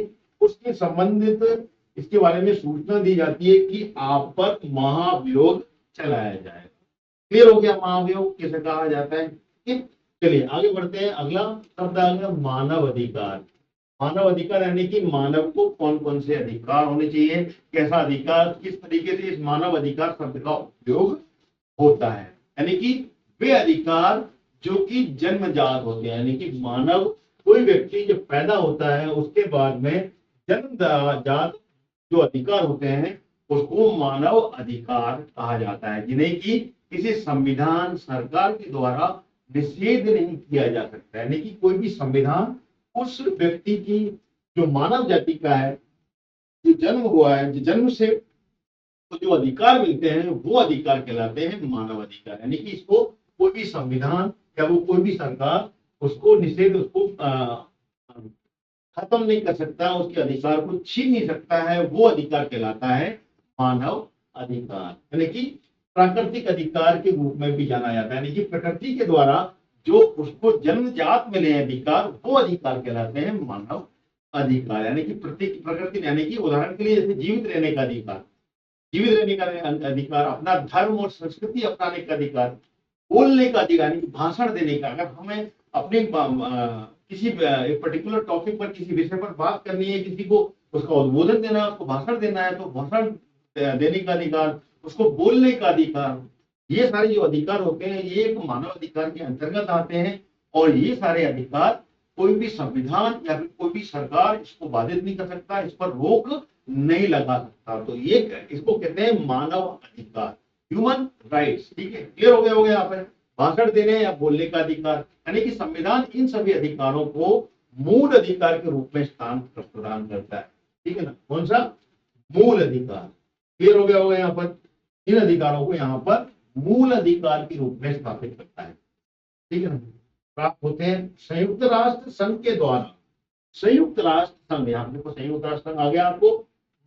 S1: उसके संबंधित इसके बारे में सूचना दी जाती है कि आप पर महाभियोग चलाया जाएगा। क्लियर हो गया महाभियोग किसे कहा जाता है? चलिए आगे बढ़ते हैं। अगला शब्द आ गया मानव अधिकार। मानव अधिकार यानी कि मानव को कौन कौन से अधिकार होने चाहिए, कैसा अधिकार, किस तरीके से इस मानव अधिकार शब्द का उपयोग होता है। यानी कि वे अधिकार जो कि जन्मजात होते हैं, यानी कि मानव, कोई व्यक्ति जब पैदा होता है उसके बाद में जन्मजात जो अधिकार होते हैं उसको मानव अधिकार कहा जाता है, जिन्हें कि किसी संविधान, सरकार के द्वारा निषेध नहीं किया जा सकता। यानी कि कोई भी संविधान उस व्यक्ति की, जो मानव जाति का है, जो जन्म हुआ है, जो जन्म से तो जो अधिकार मिलते हैं वो अधिकार कहलाते हैं मानव अधिकार। यानी कि इसको कोई भी संविधान या वो कोई भी सरकार उसको निषेध, उसको खत्म नहीं कर सकता, उसके अधिकार को छीन नहीं सकता है, वो अधिकार कहलाता है मानव अधिकार। यानी कि प्राकृतिक अधिकार के रूप में भी जाना जाता है। यानी कि प्रकृति के द्वारा जो उसको जन्मजात मिले अधिकार, वो अधिकार कहलाते हैं मानव अधिकार। यानी कि प्रकृति, यानी कि उदाहरण के लिए जैसे जीवित रहने का अधिकार, जीवित रहने का अधिकार, अपना धर्म और संस्कृति अपनाने का अधिकार, बोलने का अधिकार, यानी कि भाषण देने का। अगर हमें अपने किसी एक पर्टिकुलर टॉपिक पर, किसी विषय पर बात करनी है, किसी को उसका उद्बोधन देना है, उसको भाषण देना है, तो भाषण देने का अधिकार, उसको बोलने का अधिकार, ये सारे जो अधिकार होते हैं ये एक मानव अधिकार के अंतर्गत आते हैं। और ये सारे अधिकार कोई भी संविधान या फिर कोई भी सरकार इसको बाधित नहीं कर सकता, इस पर रोक नहीं लगा सकता। तो ये इसको कहते हैं मानव अधिकार, ह्यूमन राइट्स। ठीक है, क्लियर हो गया यहाँ पर? भाषण देने या बोलने का अधिकार, यानी कि संविधान इन सभी अधिकारों को मूल अधिकार के रूप में स्थान प्रदान करता है। ठीक है ना? कौन सा? मूल अधिकार। क्लियर हो गया होगा यहाँ पर? इन अधिकारों को यहाँ पर मूल अधिकार के रूप में स्थापित करता है। ठीक है ना? प्राप्त होते हैं संयुक्त राष्ट्र संघ के द्वारा। संयुक्त राष्ट्र संघ, यहाँ देखो संयुक्त राष्ट्र संघ आ गया, आपको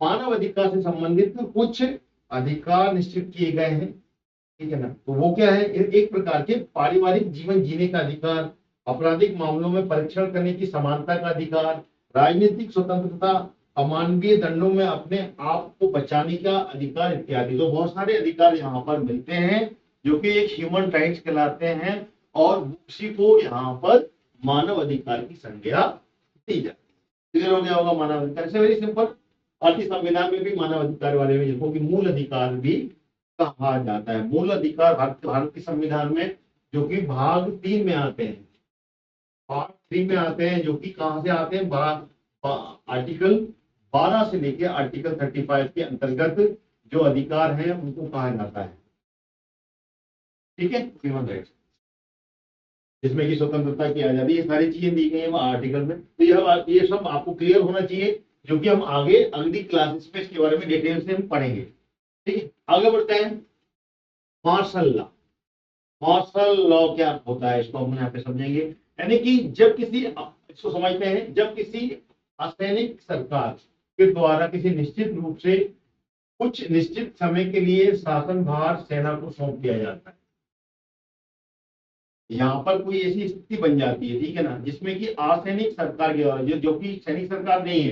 S1: मानव अधिकार से संबंधित कुछ अधिकार निश्चित किए गए हैं। ठीक है ना? तो वो क्या है? एक प्रकार के पारिवारिक जीवन जीने का अधिकार, आपराधिक मामलों में परीक्षण करने की समानता का अधिकार, राजनीतिक स्वतंत्रता, अमानवीय दंडों में अपने आप को बचाने का अधिकार इत्यादि। तो बहुत सारे अधिकार यहाँ पर मिलते हैं जो कि एक ह्यूमन राइट्स कहलाते हैं और उसी को यहाँ पर मानव अधिकार की संज्ञा दी जाती है। क्लियर हो गया होगा मानव अधिकार से? Very simple. भारतीय संविधान में भी मानव अधिकार बारे में जिसको कि मूल अधिकार भी कहा जाता है। मूल अधिकार भारत के संविधान में जो कि भाग 3 में आते हैं, भाग 3 में आते हैं, जो कि कहां से आते हैं? आर्टिकल 12 से लेकर आर्टिकल 35 के अंतर्गत जो अधिकार है उनको कहा जाता है। ठीक है, ह्यूमन राइट्स, जिसमें कि स्वतंत्रता की आजादी, ये सारी चीजें दी गई है आर्टिकल में। तो ये सब आपको क्लियर होना चाहिए, जो कि हम आगे अगली क्लासेस में इसके बारे में डिटेल से हम पढ़ेंगे। ठीक है, आगे बढ़ते हैं। Martial law. मार्शल लॉ क्या होता है इसको हम यहाँ पे समझेंगे। यानी कि जब किसी, इसको समझते हैं, जब किसी असैनिक सरकार के द्वारा किसी निश्चित रूप से कुछ निश्चित समय के लिए शासन भार सेना को सौंप दिया जाता है। यहाँ पर कोई ऐसी स्थिति बन जाती है, ठीक है ना, जिसमें कि असैनिक सरकार के द्वारा, जो कि सैनिक सरकार नहीं है,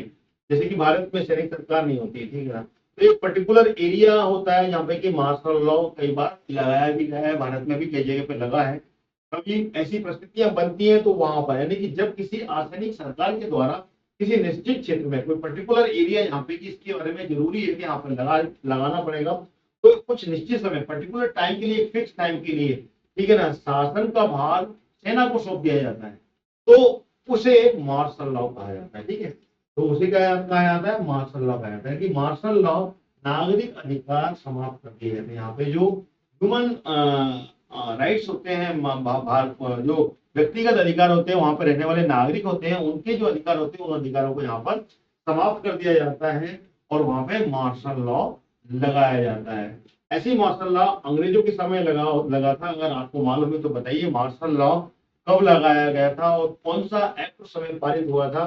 S1: जैसे कि भारत में सैनिक सरकार नहीं होती है, ठीक है ना, तो एक पर्टिकुलर एरिया होता है जहाँ पे कि मार्शल लॉ कई बार लगाया भी गया है, भारत में भी कई जगह पे लगा है। कभी ऐसी परिस्थितियां बनती हैं तो वहां पर, यानी कि जब किसी असैनिक सरकार के द्वारा किसी निश्चित क्षेत्र में कोई पर्टिकुलर एरिया यहाँ पे कि इसके बारे में जरूरी है कि यहाँ पर लगाना पड़ेगा, तो कुछ निश्चित समय, पर्टिकुलर टाइम के लिए, फिक्स टाइम के लिए, ठीक है ना, शासन का भार सेना को सौंप दिया जाता है, तो उसे मार्शल लॉ कहा जाता है। ठीक है, तो उसे क्या कहा जाता है? मार्शल लॉ कहा जाता है। कि मार्शल लॉ नागरिक अधिकार समाप्त कर दिए जाते हैं। यहाँ पे जो ह्यूमन राइट्स होते हैं, जो व्यक्तिगत अधिकार होते हैं, वहां पर रहने वाले नागरिक होते हैं, उनके जो अधिकार होते हैं उन अधिकारों को यहाँ पर समाप्त कर दिया जाता है और वहां पे मार्शल लॉ लगाया जाता है। ऐसे ही मार्शल लॉ अंग्रेजों के समय लगा था। अगर आपको मालूम है तो बताइए, मार्शल लॉ कब लगाया गया था और कौन सा एक्ट उस समय पारित हुआ था,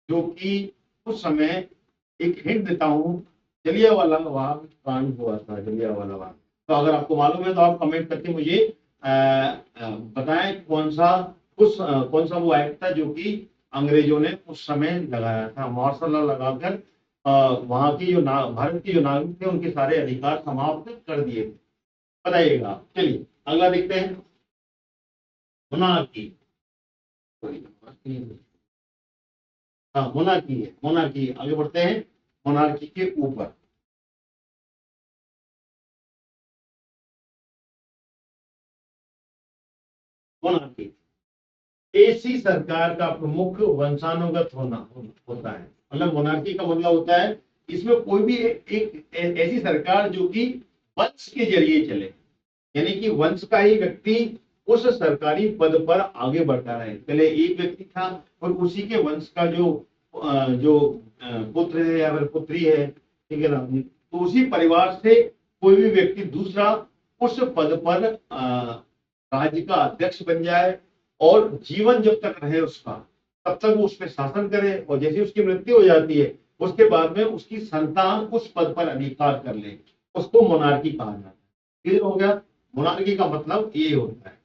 S1: जो कि उस समय, एक हिंट देता हूँ, जलियांवाला बाग कांड हुआ था, जलियांवाला बाग। तो अगर आपको मालूम है तो आप कमेंट करके मुझे बताएं कौन सा वो एक्ट था जो कि अंग्रेजों ने उस समय लगाया था। मार्शल लॉ लगाकर वहां की जो भारत की जो नागरिक थे उनके सारे अधिकार समाप्त कर दिए थे। बताइएगा। चलिए अगला देखते हैं, मोनार्की। हाँ मोनार्की है, मोनार्की। आगे बढ़ते हैं मोनार्की के ऊपर। मोनार्की ऐसी सरकार का प्रमुख वंशानुगत होता है। मतलब मोनार्की का मतलब होता है इसमें कोई भी एक ऐसी सरकार जो कि वंश के जरिए चले, यानी कि वंश का ही व्यक्ति उस सरकारी पद पर आगे बढ़ता रहे। पहले एक व्यक्ति था और उसी के वंश का जो पुत्र है या फिर पुत्री है, ठीक है ना, तो उसी परिवार से कोई भी व्यक्ति दूसरा उस पद पर राज्य का अध्यक्ष बन जाए और जीवन जब तक रहे उसका, तब तक वो उस पर शासन करे, और जैसे उसकी मृत्यु हो जाती है उसके बाद में उसकी संतान उस पद पर अधिकार कर ले, उसको मोनार्की कहा जाता है। क्लियर हो गया? मोनार्की का मतलब ये होता है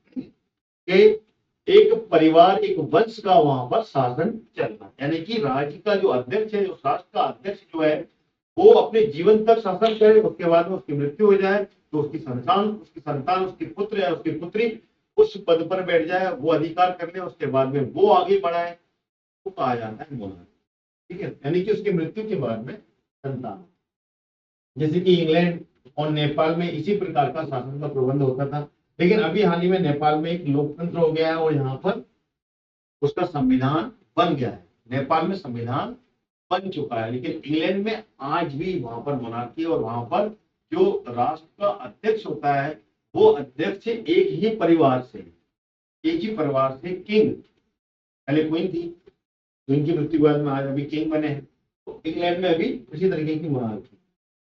S1: कि एक परिवार, एक वंश का वहां पर शासन चलना, यानी कि राज्य का जो अध्यक्ष है, जो राष्ट्र का अध्यक्ष जो है, वो अपने जीवन तक शासन करे, उसके बाद में उसकी मृत्यु हो जाए तो उसकी संतान, उसके पुत्र या उसकी पुत्री उस पद पर बैठ जाए, वो अधिकार कर ले, उसके बाद में वो आगे बढ़ाए, वो कहा जाता है मोनार्की। ठीक है, यानी कि उसकी मृत्यु के बाद में संतान। जैसे कि इंग्लैंड और नेपाल में इसी प्रकार का शासन का प्रबंध होता था, लेकिन अभी हाल ही में नेपाल में एक लोकतंत्र हो गया है और यहाँ पर उसका संविधान बन गया है। नेपाल में संविधान बन चुका है, लेकिन इंग्लैंड में आज भी वहां पर मोनार्की, और वहां पर जो राष्ट्र का अध्यक्ष होता है वो अध्यक्ष एक ही परिवार से, किंग, पहले क्वीन थी, क्वीन की मृत्यु के बाद में आज अभी किंग बने हैं। तो इंग्लैंड में अभी इसी तरीके की मोनार्की।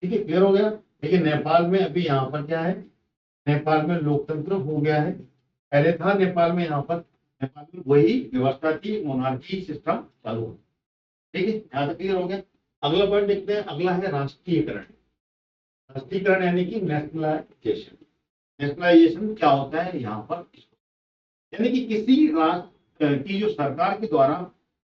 S1: ठीक है, क्लियर हो गया? लेकिन नेपाल में अभी यहाँ पर क्या है, नेपाल में लोकतंत्र हो गया है। पहले था नेपाल में, यहाँ पर नेपाल में वही व्यवस्था थी, मोनार्की सिस्टम चालू हो। ठीक है, यहाँ तक क्लियर हो गया? अगला पॉइंट देखते हैं। अगला है राष्ट्रीयकरण। राष्ट्रीयकरण यानी कि नेशनलाइजेशन। नेशनलाइजेशन क्या होता है यहाँ पर, यानी कि किसी राष्ट्र की जो सरकार के द्वारा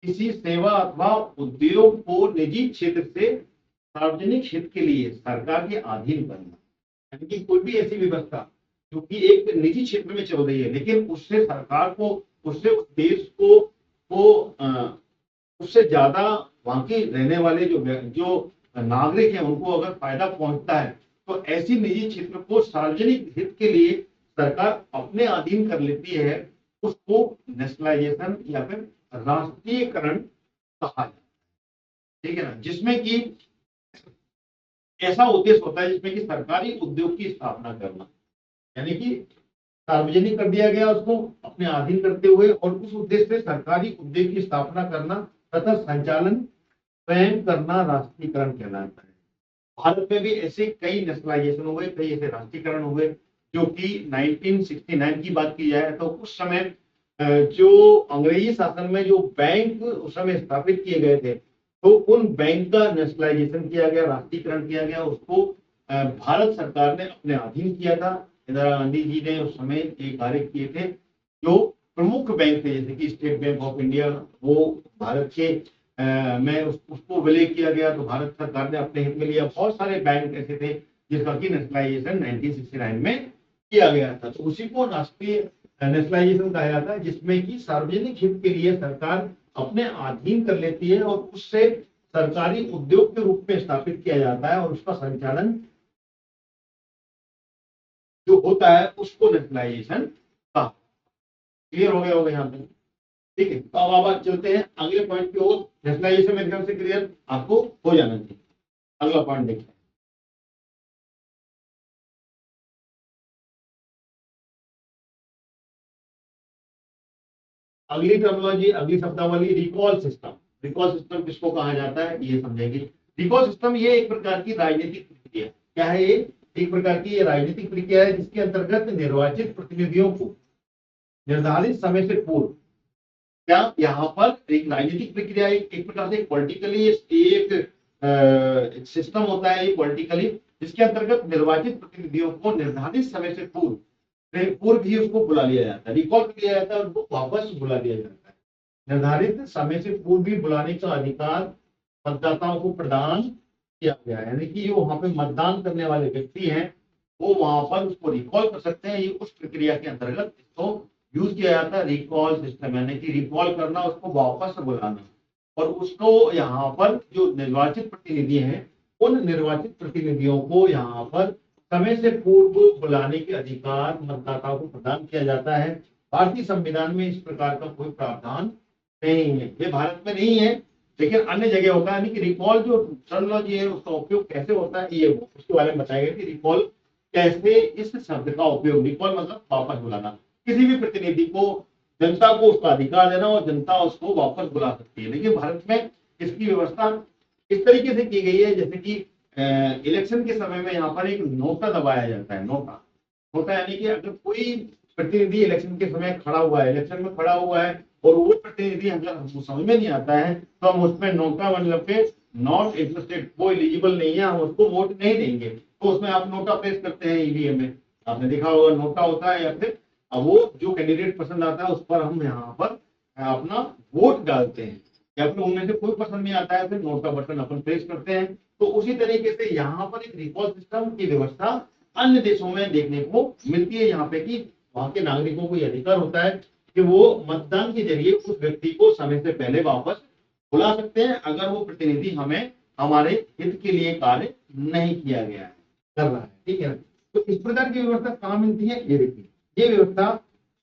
S1: किसी सेवा अथवा उद्योग को निजी क्षेत्र से सार्वजनिक हित के लिए सरकार के अधीन करना, यानी कि कोई भी ऐसी व्यवस्था जो कि एक निजी क्षेत्र में चल रही है, लेकिन उससे सरकार को, उससे उस देश को उससे ज्यादा वहां के रहने वाले जो नागरिक हैं उनको अगर फायदा पहुंचता है, तो ऐसी निजी क्षेत्र को सार्वजनिक हित के लिए सरकार अपने अधीन कर लेती है, उसको नेशनलाइजेशन या फिर राष्ट्रीयकरण कहा जाता है। ठीक है ना, जिसमें कि ऐसा उद्देश्य होता है जिसमें कि सरकारी उद्योग की स्थापना करना, यानी कि सार्वजनिक कर दिया गया उसको अपने अधीन करते हुए, और उस उद्देश्य से सरकारी उद्योग की स्थापना करना तथा संचालन स्वयं करना राष्ट्रीयकरण कहलाता है। भारत में भी ऐसे कई नेशनलाइजेशन हुए, कई ऐसे राष्ट्रीयकरण हुए, जो कि 1969 की बात की जाए तो उस समय जो अंग्रेजी शासन में जो बैंक उस समय स्थापित किए गए थे, तो उन बैंक का नेशनलाइजेशन किया गया, राष्ट्रीयकरण किया गया, उसको भारत सरकार ने अपने अधीन किया था। इंदिरा गांधी जी ने उस समय ये कार्य किए थे। जो प्रमुख बैंक थे जैसे कि स्टेट बैंक ऑफ इंडिया, वो भारत के में उसको विलय किया गया, तो भारत सरकार ने अपने हित में लिया। बहुत सारे बैंक ऐसे थे जिसका कि नेशनलाइजेशन 1969 में किया गया था, तो उसी को राष्ट्रीय नेशनलाइजेशन कहा जाता है, जिसमें कि सार्वजनिक हित के लिए सरकार अपने अधीन कर लेती है और उससे सरकारी उद्योग के रूप में स्थापित किया जाता है, और उसका संचालन जो होता है उसको नेशनलाइजेशन का। क्लियर हो गया होगा यहाँ पे? ठीक है, तो अब आप चलते हैं अगले पॉइंट की ओर। नेशनलाइजेशन मेरे ख्याल से क्लियर आपको हो जाना चाहिए। अगला पॉइंट देखिए, अगली टर्मिनोलॉजी, अगली शब्दावली, रिकॉल सिस्टम। रिकॉल सिस्टम किसको कहा जाता है ये समझेंगे। रिकॉल सिस्टम ये एक प्रकार की राजनीतिक प्रक्रिया, क्या है ये? एक प्रकार की ये राजनीतिक प्रक्रिया है जिसके अंतर्गत निर्वाचित प्रतिनिधियों को निर्धारित समय से पूर्व, क्या यहाँ पर एक राजनीतिक प्रक्रिया, एक प्रकार से पॉलिटिकली एक सिस्टम होता है, ये पॉलिटिकली, जिसके अंतर्गत निर्वाचित प्रतिनिधियों को निर्धारित समय से पूर्व ही उसको बुला लिया जाता है, रिकॉल कर लिया जाता है, उनको वापस बुला लिया जाता है। निर्धारित समय से पूर्व भी बुलाने का अधिकार मतदाताओं को प्रदान किया गया है, यानी कि जो वहां पे मतदान करने वाले व्यक्ति हैं वो वहां पर उसको रिकॉल कर सकते हैं। ये उस प्रक्रिया के अंतर्गत इसको यूज किया जाता है, रिकॉल सिस्टम, यानी कि रिकॉल करना, उसको वापस बुलाना। और उसको यहाँ पर जो निर्वाचित प्रतिनिधि हैं उन निर्वाचित प्रतिनिधियों को यहाँ पर समय से पूर्व बुलाने के अधिकार मतदाताओं को प्रदान किया जाता है। भारतीय संविधान में इस प्रकार का कोई प्रावधान नहीं है, ये भारत में नहीं है, लेकिन अन्य जगह होता है। कि रिकॉल जो टर्मिनोलॉजी है उसका उपयोग कैसे होता है, ये उसके बारे में बताएगा कि रिकॉल कैसे, इस शब्द का उपयोग, रिकॉल मतलब वापस बुलाना, किसी भी प्रतिनिधि को, जनता को उसका अधिकार देना और जनता उसको वापस बुला सकती है। लेकिन भारत में इसकी व्यवस्था इस तरीके से की गई है जैसे कि इलेक्शन के समय में यहाँ पर एक नोटा दबाया जाता है। नोटा यानी कि अगर कोई प्रतिनिधि इलेक्शन के समय खड़ा हुआ है, इलेक्शन में खड़ा हुआ है और वो प्रतिनिधि अगर हमको समझ में नहीं आता है तो हम उसमें नोटा मतलब के नॉट इंटरेस्टेड, वो एलिजिबल नहीं है, हम उसको वोट नहीं देंगे, तो उसमें आप नोटा प्रेस करते हैं ईवीएम में, आपने देखा होगा नोटा होता है, या फिर वो जो कैंडिडेट पसंद आता है उस पर हम यहाँ पर अपना वोट डालते हैं, या फिर उनमें से कोई पसंद नहीं आता है फिर नोटा बटन अपन प्रेस करते हैं। तो उसी तरीके से यहाँ पर एक रिकॉल सिस्टम की व्यवस्था अन्य देशों में देखने को मिलती है, यहाँ पे कि वहां के नागरिकों को यह अधिकार होता है कि वो मतदान के जरिए उस व्यक्ति को समय से पहले वापस बुला सकते हैं अगर वो प्रतिनिधि हमें हमारे हित के लिए कार्य नहीं किया गया है, कर रहा है, ठीक है। तो इस प्रकार की व्यवस्था कहाँ मिलती है, ये देखिए, ये व्यवस्था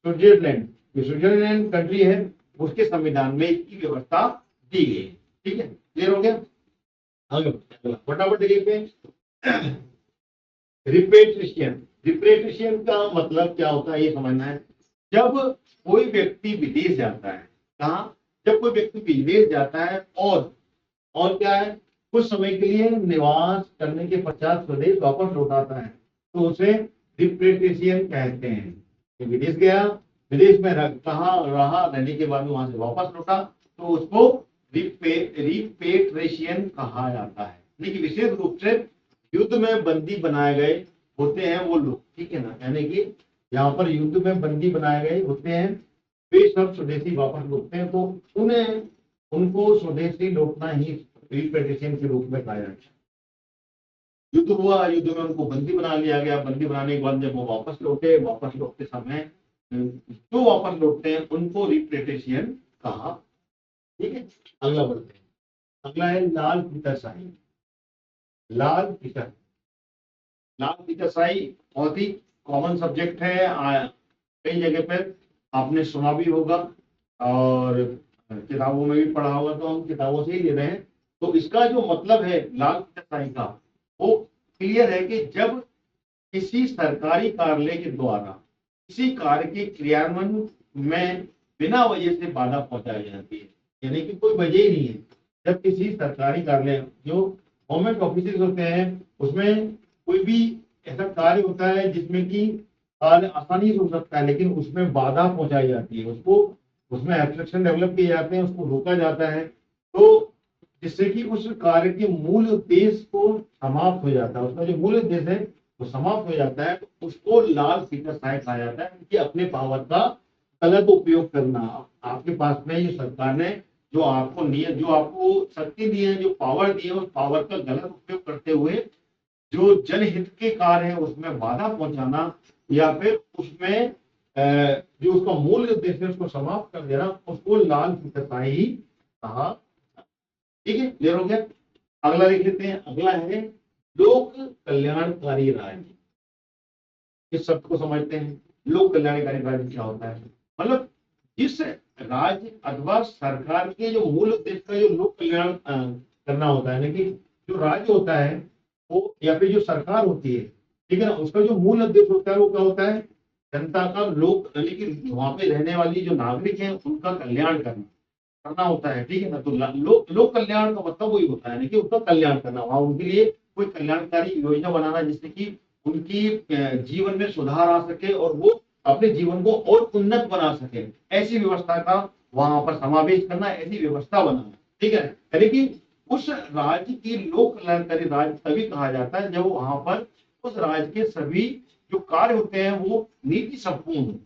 S1: स्विट्जरलैंड, जो स्विट्जरलैंड कंट्री है उसके संविधान में इसकी व्यवस्था दी गई है, ठीक है। क्लियर हो गया, आगे फटाफट देखिए। रिपेट्रिशियन, रिपेट्रिशियन का मतलब क्या होता है ये समझना है। जब कोई व्यक्ति विदेश जाता है, कहाँ, जब कोई व्यक्ति विदेश जाता है और क्या है, कुछ समय के लिए निवास करने के पश्चात स्वदेश वापस लौट आता है तो उसे रिपेट्रिशियन कहते हैं। कि विदेश गया, विदेश में कहाँ रहा, रहने के बाद वहां से वापस लौटा तो उसको रिपेट्रिशियन कहा जाता है। लेकिन विशेष रूप से युद्ध में बंदी बनाए गए होते हैं वो लोग, ठीक है ना, यानी कि यहाँ पर युद्ध में बंदी बनाए गए होते हैं, वे सब स्वदेशी वापस लौटते हैं तो उन्हें, उनको स्वदेशी लौटना ही रिपेट्रिशियन के रूप में कहा जाता है। युद्ध हुआ, युद्ध में उनको बंदी बना लिया गया, बंदी बनाने के बाद जब वो वापस लौटे, वापस लौटते समय जो वापस लौटते हैं उनको रिपेट्रिशियन कहा, ठीक है। अगला बढ़ते हैं, अगला है लाल फीताशाही। लाल फीता, लाल फीताशाही बहुत ही कॉमन सब्जेक्ट है, कई जगह पर आपने सुना भी होगा और किताबों में भी पढ़ा होगा, तो हम किताबों से ही ले रहे हैं। तो इसका जो मतलब है लाल फीताशाही का, वो क्लियर है कि जब किसी सरकारी कार्यालय के द्वारा किसी कार्य के क्रियान्वयन में बिना वजह से बाधा पहुंचाई जाती है, यानी कि कोई वजह ही नहीं है। जब किसी सरकारी कार्यालय, जो गवर्नमेंट ऑफिस होते हैं, उसमें कोई भी ऐसा कार्य होता है जिसमें कि कार्य आसानी से हो सकता है लेकिन उसमें बाधा पहुंचाई जाती है, उसको, उसमें एब्स्ट्रक्शन डेवलप किए जाते हैं, उसको रोका जाता है, तो जिससे कि उस कार्य के मूल उद्देश्य को समाप्त हो जाता है, उसका जो मूल उद्देश्य है वो समाप्त हो जाता है, तो उसको लाल फीताशाही कहा जाता है कि अपने पावर का गलत उपयोग करना। आपके पास में ये सरकार ने जो आपको नियत, जो आपको शक्ति दी है, जो पावर दी है, उस पावर का गलत उपयोग करते हुए जो जनहित के कार्य है उसमें बाधा पहुंचाना या फिर उसमें जो उसका मूल उद्देश्य है उसको समाप्त कर देना, उसको लाल फीताशाही कहा, ठीक है। क्लियर हो गया, अगला देख लेते हैं। अगला है लोक कल्याणकारी राज्य। इस शब्द को समझते हैं, लोक कल्याणकारी राज्य क्या होता है, मतलब जिस राज्य अथवा सरकार के जो मूल उद्देश्य का जो लोक कल्याण करना होता है, कि जो राज्य होता है वो या फिर जो सरकार होती है, ठीक है ना, उसका जो मूल उद्देश्य होता है वो क्या होता है, जनता का, लोक यानी कि वहां पे रहने वाली जो नागरिक हैं उनका कल्याण करना होता है, ठीक है ना। तो लोक कल्याण का मतलब वही होता है कि उसका कल्याण करना, वहां उनके लिए कोई कल्याणकारी योजना बनाना जिससे कि उनकी जीवन में सुधार आ सके और वो अपने जीवन को और उन्नत बना सके, ऐसी व्यवस्था का वहां पर समावेश करना, ऐसी व्यवस्था बनाना। ठीक है, यानी कि उस राज्य की लोक कल्याणकारी राज्य तभी कहा जाता है जब वहां पर उस राज्य के सभी जो कार्य होते हैं वो नीति संपूर्ण हो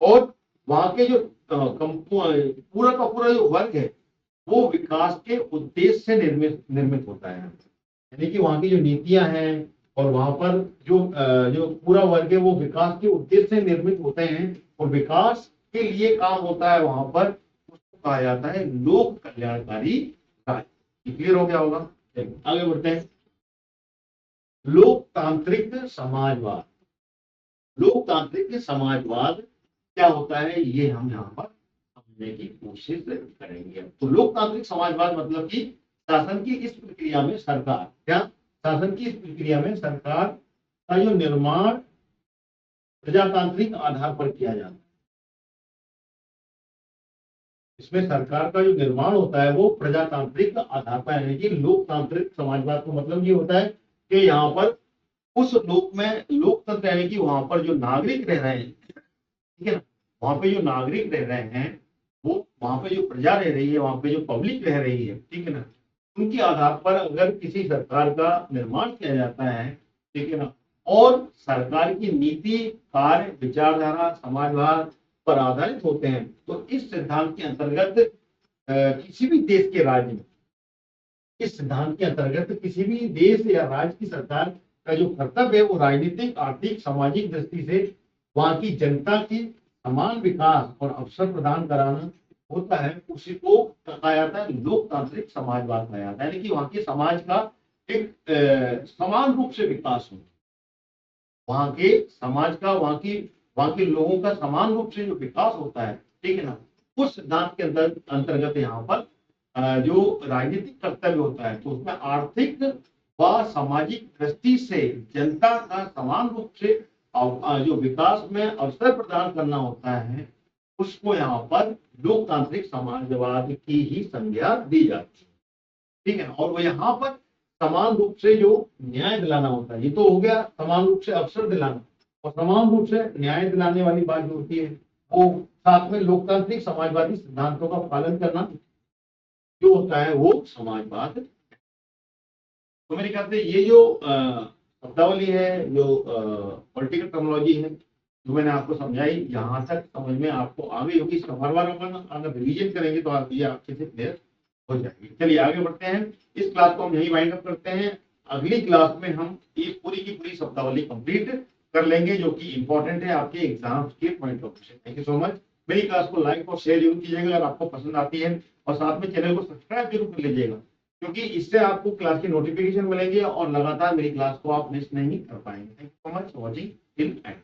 S1: और वहां के जो पूरा का पूरा जो वर्ग है वो विकास के उद्देश्य से निर्मित होता है। यानी कि वहां की जो नीतियां हैं और वहां पर जो पूरा वर्ग है वो विकास के उद्देश्य से निर्मित होते हैं और विकास के लिए काम होता है वहां पर, उसको कहा जाता है लोक कल्याणकारी राज्य। क्लियर हो गया होगा? आगे बढ़ते हैं। लोकतांत्रिक समाजवाद। लोकतांत्रिक समाजवाद क्या होता है ये हम यहाँ पर समझने की कोशिश करेंगे। तो लोकतांत्रिक समाजवाद मतलब कि शासन की इस प्रक्रिया में सरकार शासन की इस प्रक्रिया में सरकार का जो निर्माण प्रजातांत्रिक आधार पर किया जाता है। इसमें सरकार का जो निर्माण होता है वो प्रजातांत्रिक आधार पर, यानी कि लोकतांत्रिक समाजवाद का मतलब ये होता है कि यहाँ पर उस लोक में लोकतंत्र यानी कि वहां पर जो नागरिक रह रहे हैं, ठीक है ना, वहां पे जो नागरिक रह रहे हैं वो वहां पे जो प्रजा रह रही है, वहां पे जो पब्लिक रह रही है, ठीक है ना, उनके आधार पर अगर किसी सरकार का निर्माण किया जाता है, ठीक है ना, और सरकार की नीति कार्य विचारधारा समाजवाद पर आधारित होते हैं, तो इस सिद्धांत के अंतर्गत किसी भी देश के राज्य में, इस सिद्धांत के अंतर्गत किसी भी देश या राज्य की सरकार का जो कर्तव्य है वो राजनीतिक आर्थिक सामाजिक दृष्टि से वहां की जनता की समान विकास और अवसर प्रदान कराना होता है। उसी को कहा जाता है लोकतांत्रिक समाजवाद कहा जाता है, यानी कि वहां के समाज का एक समान रूप से विकास हो, वहां के समाज का वहां के लोगों का समान रूप से जो विकास होता है, ठीक है ना, उस सिद्धांत के अंतर्गत यहाँ पर जो राजनीतिक कर्तव्य होता है तो उसमें आर्थिक व सामाजिक दृष्टि से जनता का समान रूप से जो विकास में अवसर प्रदान करना होता है, उसको यहाँ पर लोकतांत्रिक समाजवाद की ही संज्ञा दी जाती है। ठीक है ना, और वो यहाँ पर समान रूप से जो न्याय दिलाना होता है, ये तो हो गया समान रूप से अवसर दिलाना, और समान रूप से न्याय दिलाने वाली बात जो होती है वो साथ में लोकतांत्रिक समाजवादी सिद्धांतों का पालन करना जो होता है वो समाजवाद। तो मेरे ख्याल से ये जो शब्दावली है, जो पॉलिटिकल टर्मिनोलॉजी है, जो मैंने आपको समझाई, यहाँ तक समझ में आपको आ गई होगी। इसका हर बार अपन अगर रिवीजन करेंगे तो आप ये अच्छे से क्लियर हो जाएगी। चलिए आगे बढ़ते हैं। इस क्लास को हम यही वाइंड अप करते हैं। अगली क्लास में हम ये पूरी की पूरी शब्दावली कंप्लीट कर लेंगे जो कि इंपॉर्टेंट है आपके एग्जाम के पॉइंट ऑफ व्यू से। Thank you so much. मेरी क्लास को लाइक और शेयर जरूर कीजिएगा अगर आपको पसंद आती है, और साथ में चैनल को सब्सक्राइब जरूर कर लीजिएगा, क्योंकि इससे आपको क्लास की नोटिफिकेशन मिलेंगे और लगातार मेरी क्लास को आप मिस नहीं कर पाएंगे। Thank you so much for watching till and.